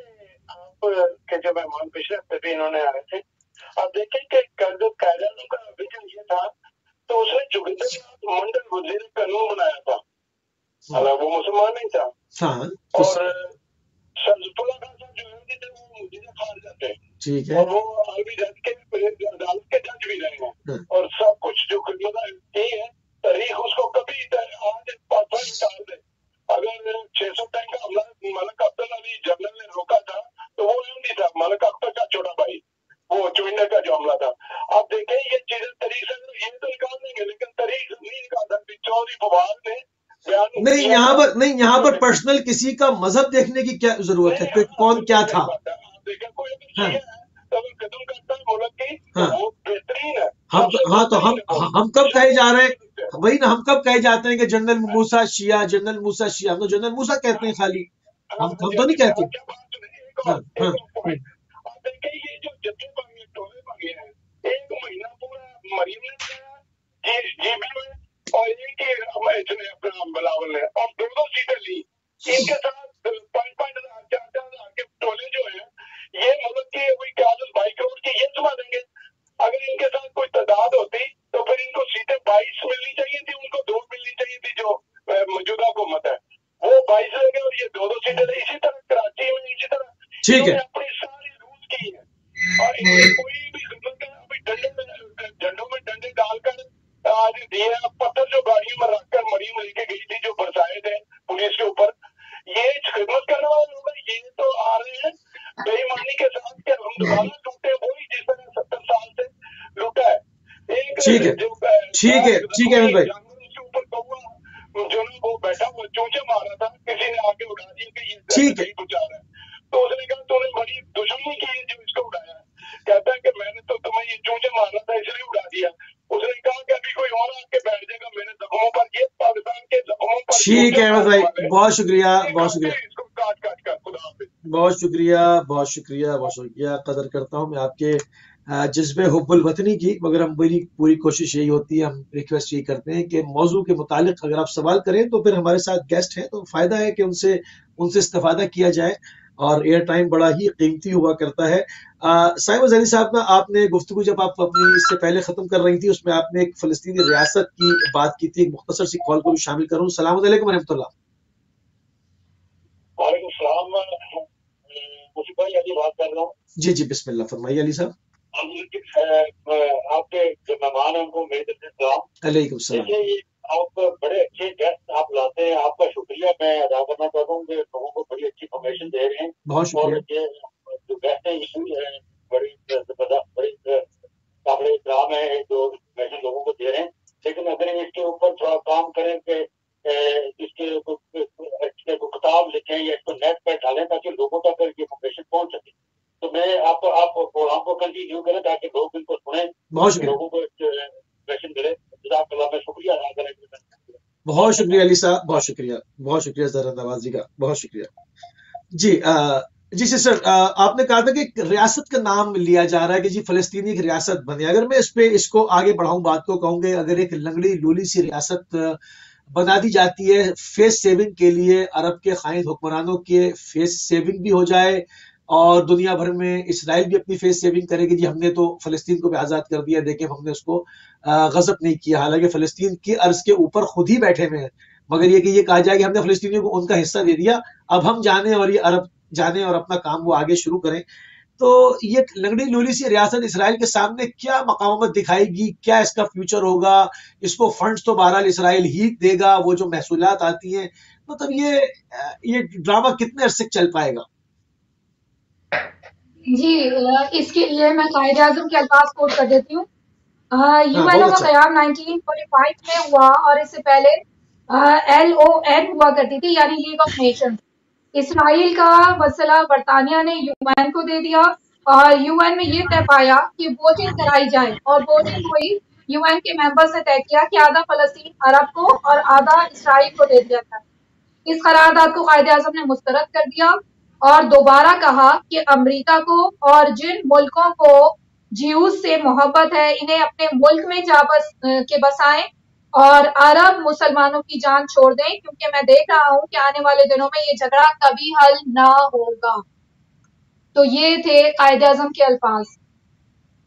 آپ کے جو مہمان پچھلے ہفتے بھی انہوں نے آئے تھے, آپ دیکھیں کہ قائد اعظم کا ویژن یہ تھا تو اس نے جوگندر ناتھ منڈل وزیر قانون بنایا تھا, وہ مسلمان نہیں تھا. اور سرزپلا خان صاحب جو ہے تھے وہ وزیر خارجہ تھے, ٹھیک ہے, اور وہ عالمی عدالت کے جج بھی رہے ہیں, اور سب کچھ جو خدمت یہ ہے. تاریخ اس کو کبھی آج پاسپورٹ نکال دے. اگر 600 ٹینک کا حملہ ملک اختر علی جنرل نے روکا تھا تو وہ نہیں تھا ملک اختر کا چھوٹا بھائی, وہ چوئنر کا جو حملہ تھا. آپ دیکھیں یہ چیزیں تاریخ سے یہ تو نکال دیں گے, لیکن تاریخ نہیں نکال سکتی. چودھری فواد نے نہیں, یہاں پر پرسنل کسی کا مذہب دیکھنے کی کیا ضرورت ہے؟ کون کیا تھا؟ آپ دیکھیں کوئی بھی ختم کرتا ہے ملک کی تو وہ بہترین ہے. ہاں تو ہم کب کہے جا رہے ہیں وہی نا، ہم کب کہے جاتے ہیں کہ جنرل موسیٰ شیعہ، جنرل موسیٰ شیعہ، ہم تو جنرل موسیٰ کہتے ہیں خالی، ہم تو نہیں کہتے. آپ دیکھیں یہ جو جتنے بھائی ٹولے بھائی ہیں، ایک مہینہ پورا مریم نے دیا جی بی میں، اور ایک ہی اپنا بلاول نے، اور دو سیٹیں لی. ان کے ساتھ 5,000 4,000 کے ٹولے جو ہیں، یہ ملک کی کوئی قیادت 22 کروڑ کی یہ سما دیں گے. اگر ان کے ساتھ کوئی تعداد ہوتی تو پھر ان کو سیٹیں 22 ملنی چاہیے تھی، ان کو 2 ملنی چاہیے تھی جو موجودہ حکومت ہے. وہ 22 لے گئے اور یہ 2 سیٹیں لے. اسی طرح کراچی میں اسی طرح ٹھیک ہے، اپنی ساری روز کی ہے، اور ان میں کوئی بھی خدمت کا ابھی ڈنڈوں میں ڈنڈے ڈال کر آج دیے پتھر جو گاڑیوں میں رکھ کر مریم لے کے گئی تھی جو برسائے تھے پولیس کے اوپر. یہ خدمت کرنے والے لوگ یہ تو آ رہے ہیں بے ایمانی کے ساتھ کہ ہم دوبارہ لوٹے وہی جس طرح 70 سال سے لوٹا ہے. ایک ٹھیک ہے، ٹھیک ہے، ٹھیک ہے بھائی. اس کے اوپر کوا جو نا وہ بیٹھا ہوا چونچے مارا تھا، کسی نے آگے اڑا دیا کہ یہ ٹھیک ہے، نہیں پہنچا رہا ہے. تو اس نے کہا تو نے بڑی دشمنی کی ہے جو اس کو اڑایا ہے. کہتا ہے کہ میں نے تو تمہیں یہ چونچے مار رہا تھا اس لیے اڑا دیا. اس نے کہا کہ ابھی کوئی اور آ کے بیٹھ جائے گا میرے زخموں پر. یہ پاکستان کے زخموں پر. ٹھیک ہے احمد بھائی، بہت شکریہ، بہت شکریہ، اس کو کاٹ کاٹ کر. خدا حافظ. بہت شکریہ، بہت شکریہ، بہت شکریہ. قدر کرتا ہوں میں آپ کے جذبے حب الوطنی کی، مگر ہم میری پوری کوشش یہی ہوتی ہے، ہم ریکویسٹ یہی کرتے ہیں کہ موضوع کے متعلق اگر آپ سوال کریں تو پھر ہمارے ساتھ گیسٹ ہیں تو فائدہ ہے کہ ان سے استفادہ کیا جائے، اور ایئر ٹائم بڑا ہی قیمتی ہوا کرتا ہے. سائمز علی صاحب نا، آپ نے گفتگو جب آپ اپنی اس سے پہلے ختم کر رہی تھی اس میں آپ نے ایک فلسطینی ریاست کی بات کی تھی. ایک مختصر سی کال کو بھی شامل کروں. السلام علیکم ورحمۃ اللہ. وعلیکم السلام. مجھے بھائی علی بات کر رہا ہوں. جی جی بسم اللہ فرمائیے علی صاحب. آپ کے جو مہمان ہیں ان کو میری طرف سے سلام. علیکم السلام. آپ بڑے اچھے گیسٹ آپ لاتے ہیں، آپ کا شکریہ میں ادا کرنا چاہتا ہوں کہ لوگوں کو بڑی اچھی انفارمیشن دے رہے ہیں. بہت شکریہ. اور یہ جو گیسٹ ہیں یہ بڑی زبردست، بڑی قابل احترام ہے جو انفارمیشن لوگوں کو دے رہے ہیں. لیکن اگر اس کے اوپر تھوڑا کام کریں کہ اس کے کتاب لکھیں یا اس کو نیٹ پہ ڈالیں تاکہ لوگوں تک یہ انفارمیشن پہنچ سکے. تو میں آپ پروگرام کو کنٹینیو کریں تاکہ لوگ ان کو سنیں. بہت شکریہ. لوگوں کو انفارمیشن ملے. جزاک اللہ. میں شکریہ ادا کریں. بہت شکریہ علی صاحب، بہت شکریہ، بہت شکریہ ذرا نوازی کا، بہت شکریہ. جی سر، آپ نے کہا تھا کہ ایک ریاست کا نام لیا جا رہا ہے کہ جی فلسطینی ایک ریاست بنے. اگر میں اس کو آگے بڑھاؤں بات کو، کہوں گے اگر ایک لنگڑی لولی سی ریاست بنا دی جاتی ہے فیس سیونگ کے لیے، عرب کے خائن حکمرانوں کے فیس سیونگ بھی ہو جائے اور دنیا بھر میں اسرائیل بھی اپنی فیس سیونگ کرے گی، جی ہم نے تو فلسطین کو بھی آزاد کر دیا، دیکھیں ہم نے اس کو غضب نہیں کیا، حالانکہ فلسطین کی ارض کے اوپر خود ہی بیٹھے ہوئے ہیں، مگر یہ کہ یہ کہا جائے کہ ہم نے فلسطینیوں کو ان کا حصہ دے دیا، اب ہم جانے اور یہ عرب جانے اور اپنا کام وہ آگے شروع کریں. تو یہ لنگڑی لولی سی ریاست اسرائیل کے سامنے کیا مقاومت دکھائے گی؟ کیا اس کا فیوچر ہوگا؟ اس کو فنڈز تو بہرحال اسرائیل ہی دے گا، وہ جو محصولات آتی ہیں، مطلب یہ ڈرامہ کتنے عرصے چل پائے گا؟ جی اس کے لیے میں قائد اعظم کے الفاظ کوٹ کر دیتی ہوں. یو این او کا قیام 1945 میں ہوا اور اس سے پہلے LON ہوا کرتی تھی، یعنی لیگ آف نیشن. اسرائیل کا مسئلہ برطانیہ نے یو این کو دے دیا اور یو این میں یہ طے پایا کہ ووٹنگ کرائی جائے، اور ووٹنگ ہوئی. یو این کے ممبرز نے طے کیا کہ آدھا فلسطین عرب کو اور آدھا اسرائیل کو دے دیا جائے. اس قرارداد کو قائد اعظم نے مسترد کر دیا اور دوبارہ کہا کہ امریکہ کو اور جن ملکوں کو جیوز سے محبت ہے انہیں اپنے ملک میں جا کے بسائیں اور عرب مسلمانوں کی جان چھوڑ دیں، کیونکہ میں دیکھ رہا ہوں کہ آنے والے دنوں میں یہ جھگڑا کبھی حل نہ ہوگا. تو یہ تھے قائد اعظم کے الفاظ،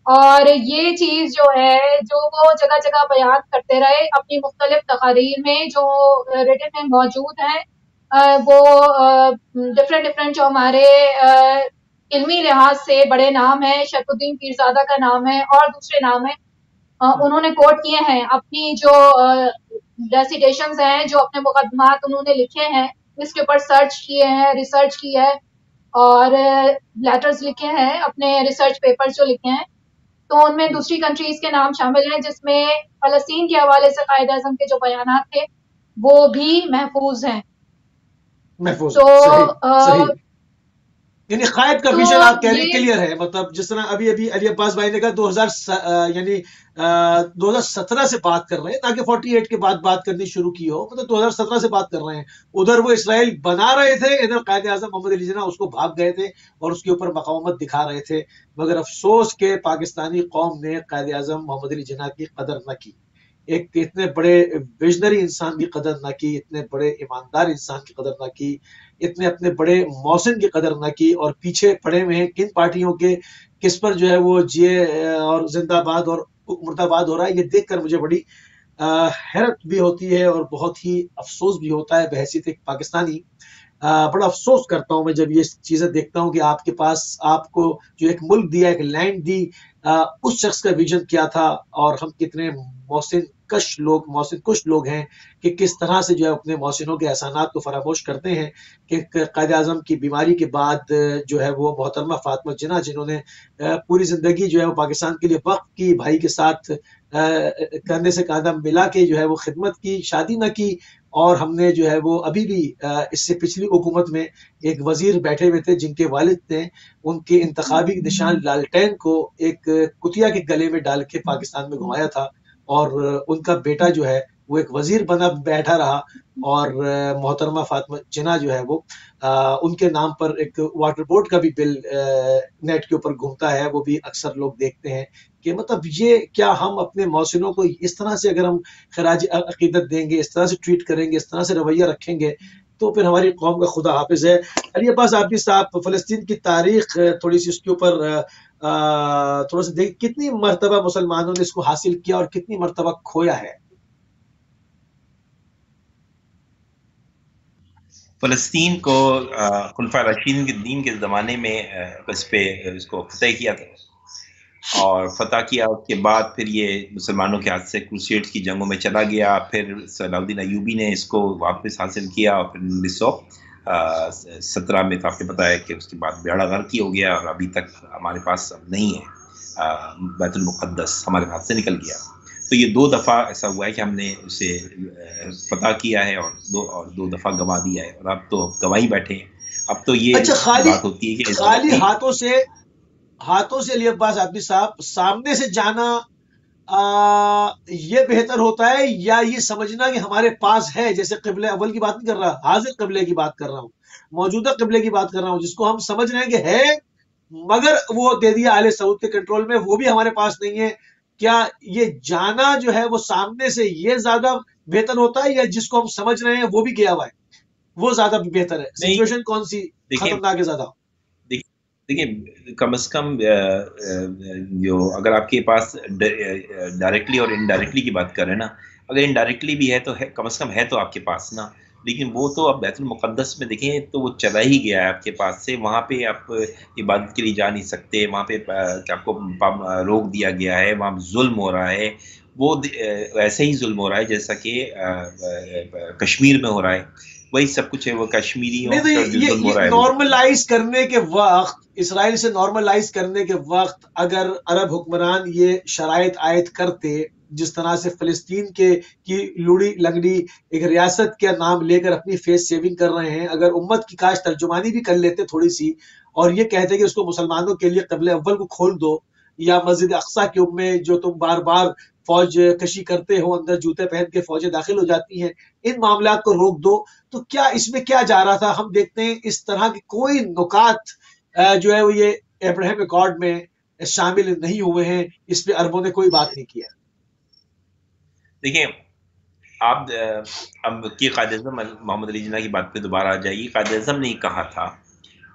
اور یہ چیز جو ہے جو وہ جگہ جگہ بیان کرتے رہے اپنی مختلف تقاریر میں جو ریٹن میں موجود ہیں. وہ ڈفرینٹ جو ہمارے علمی لحاظ سے بڑے نام ہیں، شرف الدین پیرزادہ کا نام ہے اور دوسرے نام ہیں، انہوں نے کوٹ کیے ہیں اپنی جو ڈیسیڈیشنز ہیں، جو اپنے مقدمات انہوں نے لکھے ہیں، اس کے اوپر سرچ کیے ہیں، ریسرچ کی ہے اور لیٹرز لکھے ہیں، اپنے ریسرچ پیپرز جو لکھے ہیں. تو ان میں دوسری کنٹریز کے نام شامل ہیں جس میں فلسطین کے حوالے سے قائد اعظم کے جو بیانات تھے وہ بھی محفوظ ہیں. محفوظ. تو صحیح. یعنی قائد کا ویژن آپ کہہ رہے ہیں کلیئر ہے، مطلب جس طرح ابھی علی عباس بھائی نے کہا 2017 سے بات کر رہے ہیں، تاکہ 48 کے بعد بات کرنی شروع کی ہو، مطلب 2017 سے بات کر رہے ہیں. ادھر وہ اسرائیل بنا رہے تھے، ادھر قائد اعظم محمد علی جناح اس کو بھاگ گئے تھے اور اس کے اوپر مقاومت دکھا رہے تھے. مگر افسوس کہ پاکستانی قوم نے قائد اعظم محمد علی جناح کی قدر نہ کی، ایک اتنے بڑے ویژنری انسان کی قدر نہ کی، اتنے بڑے ایماندار انسان کی قدر نہ کی، اتنے اپنے بڑے محسن کی قدر نہ کی، اور پیچھے پڑے ہوئے ہیں کن پارٹیوں کے، کس پر جو ہے وہ جیے اور زندہ باد اور مرد آباد ہو رہا ہے. یہ دیکھ کر مجھے بڑی حیرت بھی ہوتی ہے اور بہت ہی افسوس بھی ہوتا ہے بحیثیت ایک پاکستانی. بڑا افسوس کرتا ہوں میں جب یہ چیزیں دیکھتا ہوں کہ آپ کے پاس آپ کو جو ایک ملک دیا، ایک لینڈ دی، اس شخص کا ویژن کیا تھا، اور ہم کتنے محسن کش لوگ ہیں کہ کس طرح سے جو ہے اپنے محسنوں کے احسانات کو فراموش کرتے ہیں. کہ قائد اعظم کی بیماری کے بعد جو ہے وہ محترمہ فاطمہ جناح، جنہوں نے پوری زندگی جو ہے وہ پاکستان کے لیے وقف کی، بھائی کے ساتھ کندھے سے کندھا ملا کے جو ہے وہ خدمت کی، شادی نہ کی. اور ہم نے جو ہے وہ ابھی بھی اس سے پچھلی حکومت میں ایک وزیر بیٹھے ہوئے تھے جن کے والد نے ان کے انتخابی نشان لالٹین کو ایک کتیا کے گلے میں ڈال کے پاکستان میں گھمایا تھا، اور ان کا بیٹا جو ہے وہ ایک وزیر بنا بیٹھا رہا. اور محترمہ فاطمہ جناح جو ہے وہ ان کے نام پر ایک واٹر بورڈ کا بھی بل نیٹ کے اوپر گھومتا ہے، وہ بھی اکثر لوگ دیکھتے ہیں. کہ مطلب یہ کیا ہم اپنے محسنوں کو اس طرح سے اگر ہم خراج عقیدت دیں گے، اس طرح سے ٹریٹ کریں گے، اس طرح سے رویہ رکھیں گے، تو پھر ہماری قوم کا خدا حافظ ہے. علی عباس عابدی صاحب، فلسطین کی تاریخ تھوڑی سی اس کے اوپر تھوڑا سا دیکھ، کتنی مرتبہ مسلمانوں نے اس کو حاصل کیا اور کتنی مرتبہ کھویا ہے؟ فلسطین کو خلفاء راشدین کے دین کے زمانے میں اس کو فتح کیا تھا، اور فتح کیا. اس کے بعد پھر یہ مسلمانوں کے ہاتھ سے کروسیڈ کی جنگوں میں چلا گیا. پھر صلاح الدین ایوبی نے اس کو واپس حاصل کیا، اور پھر 1917 میں تو آپ کو پتہ ہے کہ اس کے بعد بیڑا غرقی ہو گیا، اور ابھی تک ہمارے پاس اب نہیں ہے. بیت المقدس ہمارے ہاتھ سے نکل گیا. تو یہ 2 دفعہ ایسا ہوا ہے کہ ہم نے اسے فتح کیا ہے، اور 2 دفعہ گنوا دیا ہے، اور اب تو گواہی بیٹھے ہیں. اب تو یہ بات ہوتی ہے کہ خالی ہاتھوں سے علی عباس عابدی صاحب سامنے سے جانا یہ بہتر ہوتا ہے، یا یہ سمجھنا کہ ہمارے پاس ہے؟ جیسے قبلہ اول کی بات نہیں کر رہا، حاضر قبلے کی بات کر رہا ہوں، موجودہ قبلے کی بات کر رہا ہوں، جس کو ہم سمجھ رہے ہیں کہ ہے مگر وہ دے دیا آل سعود کے کنٹرول میں، وہ بھی ہمارے پاس نہیں ہے. کیا یہ جانا جو ہے وہ سامنے سے یہ زیادہ بہتر ہوتا ہے، یا جس کو ہم سمجھ رہے ہیں وہ بھی گیا ہوا ہے وہ زیادہ بہتر ہے؟ سچویشن کون سی خطرناک ہے زیادہ؟ دیکھیں، کم از کم جو اگر آپ کے پاس ڈائریکٹلی اور انڈائریکٹلی کی بات کریں نا، اگر انڈائریکٹلی بھی ہے تو کم از کم ہے تو آپ کے پاس نا. لیکن وہ تو اب بیت المقدس میں دیکھیں تو وہ چلا ہی گیا ہے آپ کے پاس سے. وہاں پہ آپ عبادت کے لیے جا نہیں سکتے، وہاں پہ آپ کو روک دیا گیا ہے، وہاں ظلم ہو رہا ہے. وہ ایسے ہی ظلم ہو رہا ہے جیسا کہ کشمیر میں ہو رہا ہے، وہی سب کچھ ہے. وہ کشمیریوں یہ نارملائز کرنے کے وقت، اسرائیل سے نارملائز کرنے کے وقت اگر عرب حکمران یہ شرائط عائد کرتے، جس طرح سے فلسطین کی لوڑی لنگڑی ایک ریاست کا نام لے کر اپنی فیس سیونگ کر رہے ہیں، اگر امت کی کاش ترجمانی بھی کر لیتے تھوڑی سی، اور یہ کہتے کہ اس کو مسلمانوں کے لیے قبلہ اول کو کھول دو، یا مسجد اقصیٰ کے میں جو تم بار بار فوج کشی کرتے ہو، اندر جوتے پہن کے فوجیں داخل ہو جاتی ہیں، ان معاملات کو روک دو، تو کیا اس میں کیا جا رہا تھا؟ ہم دیکھتے ہیں اس طرح کے کوئی نکات جو ہے وہ یہ ابراہیم ایکارڈ میں شامل نہیں ہوئے ہیں، اس پہ عربوں نے کوئی بات نہیں کیا. دیکھیں، آپ اب کی قائد اعظم محمد علی جناح کی بات پہ دوبارہ آ جائیے. قائد اعظم نے کہا تھا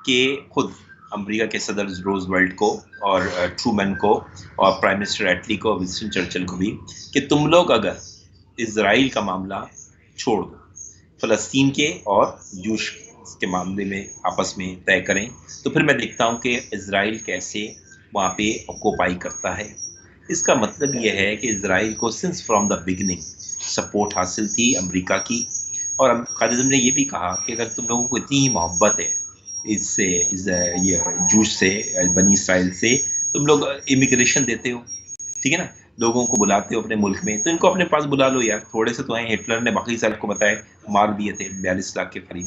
کہ خود امریکہ کے صدر روز ویلٹ کو اور ٹرومین کو اور پرائم منسٹر ایٹلی کو، ونسٹن چرچل کو بھی، کہ تم لوگ اگر اسرائیل کا معاملہ چھوڑ دو، فلسطین کے اور جوش کے معاملے میں آپس میں طے کریں، تو پھر میں دیکھتا ہوں کہ اسرائیل کیسے وہاں پہ آکوپائی کرتا ہے. اس کا مطلب یہ ہے کہ اسرائیل کو since from the beginning support حاصل تھی امریکہ کی. اور قائد اعظم نے یہ بھی کہا کہ اگر تم لوگوں کو اتنی ہی محبت ہے اس سے، یہ جوش سے، بنی اسرائیل سے، تم لوگ امیگریشن دیتے ہو، ٹھیک ہے نا، لوگوں کو بلاتے ہو اپنے ملک میں، تو ان کو اپنے پاس بلا لو یار. تھوڑے سے تو ہیں، ہٹلر نے باقی سال کو بتایا مار دیے تھے 42 لاکھ کے قریب.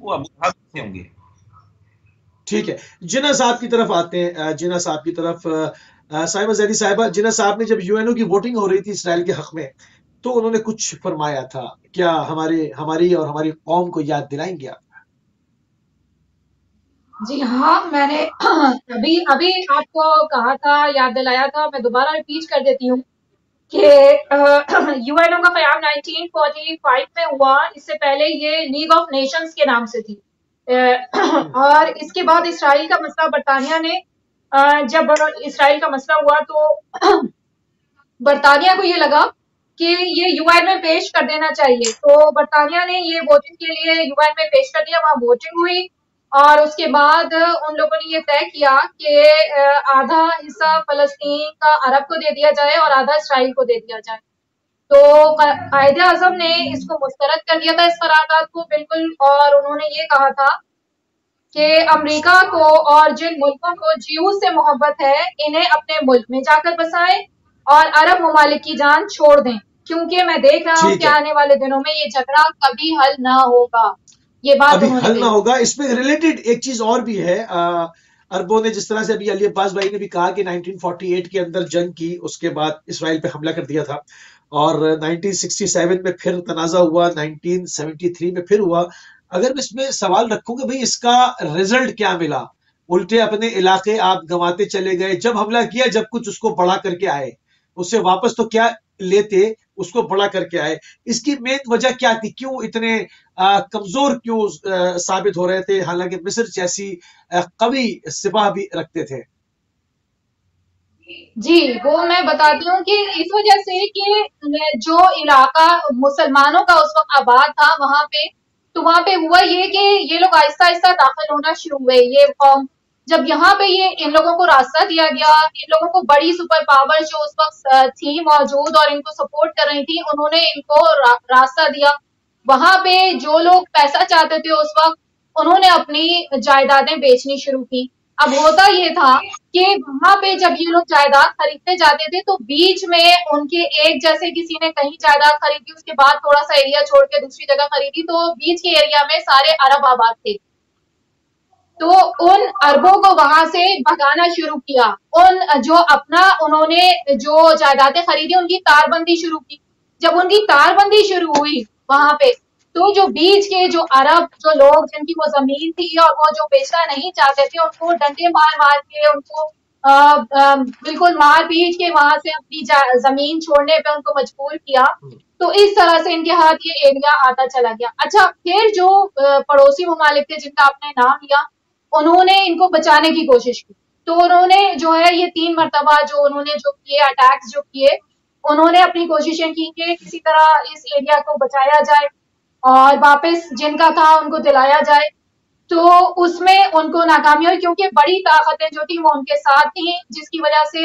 وہ ابو لہب سے ہوں گے. ٹھیک ہے, جناح صاحب کی طرف آتے ہیں. جناح صاحب کی طرف صاحبہ زیدی صاحبہ, جناح صاحب نے جب UN کی ووٹنگ ہو رہی تھی اسرائیل کے حق میں, تو انہوں نے کچھ فرمایا تھا, کیا ہماری اور ہماری قوم کو یاد دلائیں گے آپ؟ جی ہاں, میں نے ابھی آپ کو کہا تھا, یاد دلایا تھا, میں دوبارہ ریپیٹ کر دیتی ہوں کہ UN کا قیام 1945 میں ہوا. اس سے پہلے یہ لیگ آف نیشنز کے نام سے تھی. اور اس کے بعد اسرائیل کا مسئلہ برطانیہ نے, جب اسرائیل کا مسئلہ ہوا تو برطانیہ کو یہ لگا کہ یہ UN میں پیش کر دینا چاہیے. تو برطانیہ نے یہ ووٹنگ کے لیے UN میں پیش کر دیا, وہاں ووٹنگ ہوئی, اور اس کے بعد ان لوگوں نے یہ طے کیا کہ آدھا حصہ فلسطین کا عرب کو دے دیا جائے اور آدھا اسرائیل کو دے دیا جائے. تو قائد اعظم نے اس کو مسترد کر دیا تھا, اس قرارداد کو بالکل, اور انہوں نے یہ کہا تھا کہ امریکہ کو اور جن ملکوں کو جیوز سے محبت ہے انہیں اپنے ملک میں جا کر بسائیں اور عرب ممالک کی جان چھوڑ دیں, کیونکہ میں دیکھ رہا ہوں کہ آنے والے دنوں میں یہ جھگڑا کبھی حل نہ ہوگا. یہ بات ابھی حل نہ ہوگا. اس میں ریلیٹڈ ایک چیز اور بھی ہے, عربوں نے جس طرح سے ابھی علی عباس بھائی نے بھی کہا کہ 1948 کے اندر جنگ کی, اس کے بعد اسرائیل پہ حملہ کر دیا تھا, اور 1967 میں پھر تنازع ہوا, 1973 میں پھر ہوا. اگر میں اس میں سوال رکھوں کہ بھئی اس کا رزلٹ کیا ملا, الٹے اپنے علاقے آپ گنواتے چلے گئے. جب حملہ کیا, جب کچھ اس کو بڑا کر کے آئے, اس سے واپس تو کیا لیتے, اس کو بڑا کر کے آئے. اس کی مین وجہ کیا تھی, کیوں اتنے کمزور کیوں ثابت ہو رہے تھے, حالانکہ مصر جیسی قوی سپاہ بھی رکھتے تھے؟ جی وہ میں بتاتی ہوں کہ اس وجہ سے کہ جو علاقہ مسلمانوں کا اس وقت آباد تھا وہاں پہ, تو وہاں پہ ہوا یہ کہ یہ لوگ آہستہ آہستہ داخل ہونا شروع ہوئے. یہ قوم جب یہاں پہ ان لوگوں کو راستہ دیا گیا, ان لوگوں کو بڑی سپر پاور جو اس وقت تھی موجود اور ان کو سپورٹ کر رہی تھی, انہوں نے ان کو راستہ دیا. وہاں پہ جو لوگ پیسہ چاہتے تھے اس وقت, انہوں نے اپنی جائیدادیں بیچنی شروع کی. اب ہوتا یہ تھا کہ وہاں پہ جب یہ لوگ جائیداد خریدتے جاتے تھے تو بیچ میں ان کے ایک جیسے کسی نے کہیں جائیداد خریدی, اس کے بعد تھوڑا سا ایریا چھوڑ کے دوسری جگہ خریدی, تو بیچ کے ایریا میں سارے عرب آباد تھے. تو ان عربوں کو وہاں سے بھگانا شروع کیا. ان جو اپنا انہوں نے جو جائیدادیں خریدی ان کی تار بندی شروع کی. جب ان کی تار بندی شروع ہوئی وہاں پہ, تو جو بیچ کے جو عرب جو لوگ جن کی وہ زمین تھی اور وہ جو بیچنا نہیں چاہتے تھے, ان کو ڈنڈے مار مار کے, ان کو بالکل مار پیٹ کے وہاں سے اپنی زمین چھوڑنے پہ ان کو مجبور کیا. تو اس طرح سے ان کے ہاتھ یہ ایریا آتا چلا گیا. اچھا, پھر جو پڑوسی ممالک تھے جن کا آپ نے نام لیا, انہوں نے ان کو بچانے کی کوشش کی. تو انہوں نے جو ہے یہ 3 مرتبہ جو انہوں نے جو کیے اٹیکس جو کیے, انہوں نے اپنی کوششیں کی کہ کسی طرح اس ایریا کو بچایا جائے اور واپس جن کا تھا ان کو دلایا جائے. تو اس میں ان کو ناکامی ہوئی, کیونکہ بڑی طاقتیں جو تھی وہ ان کے ساتھ تھیں, جس کی وجہ سے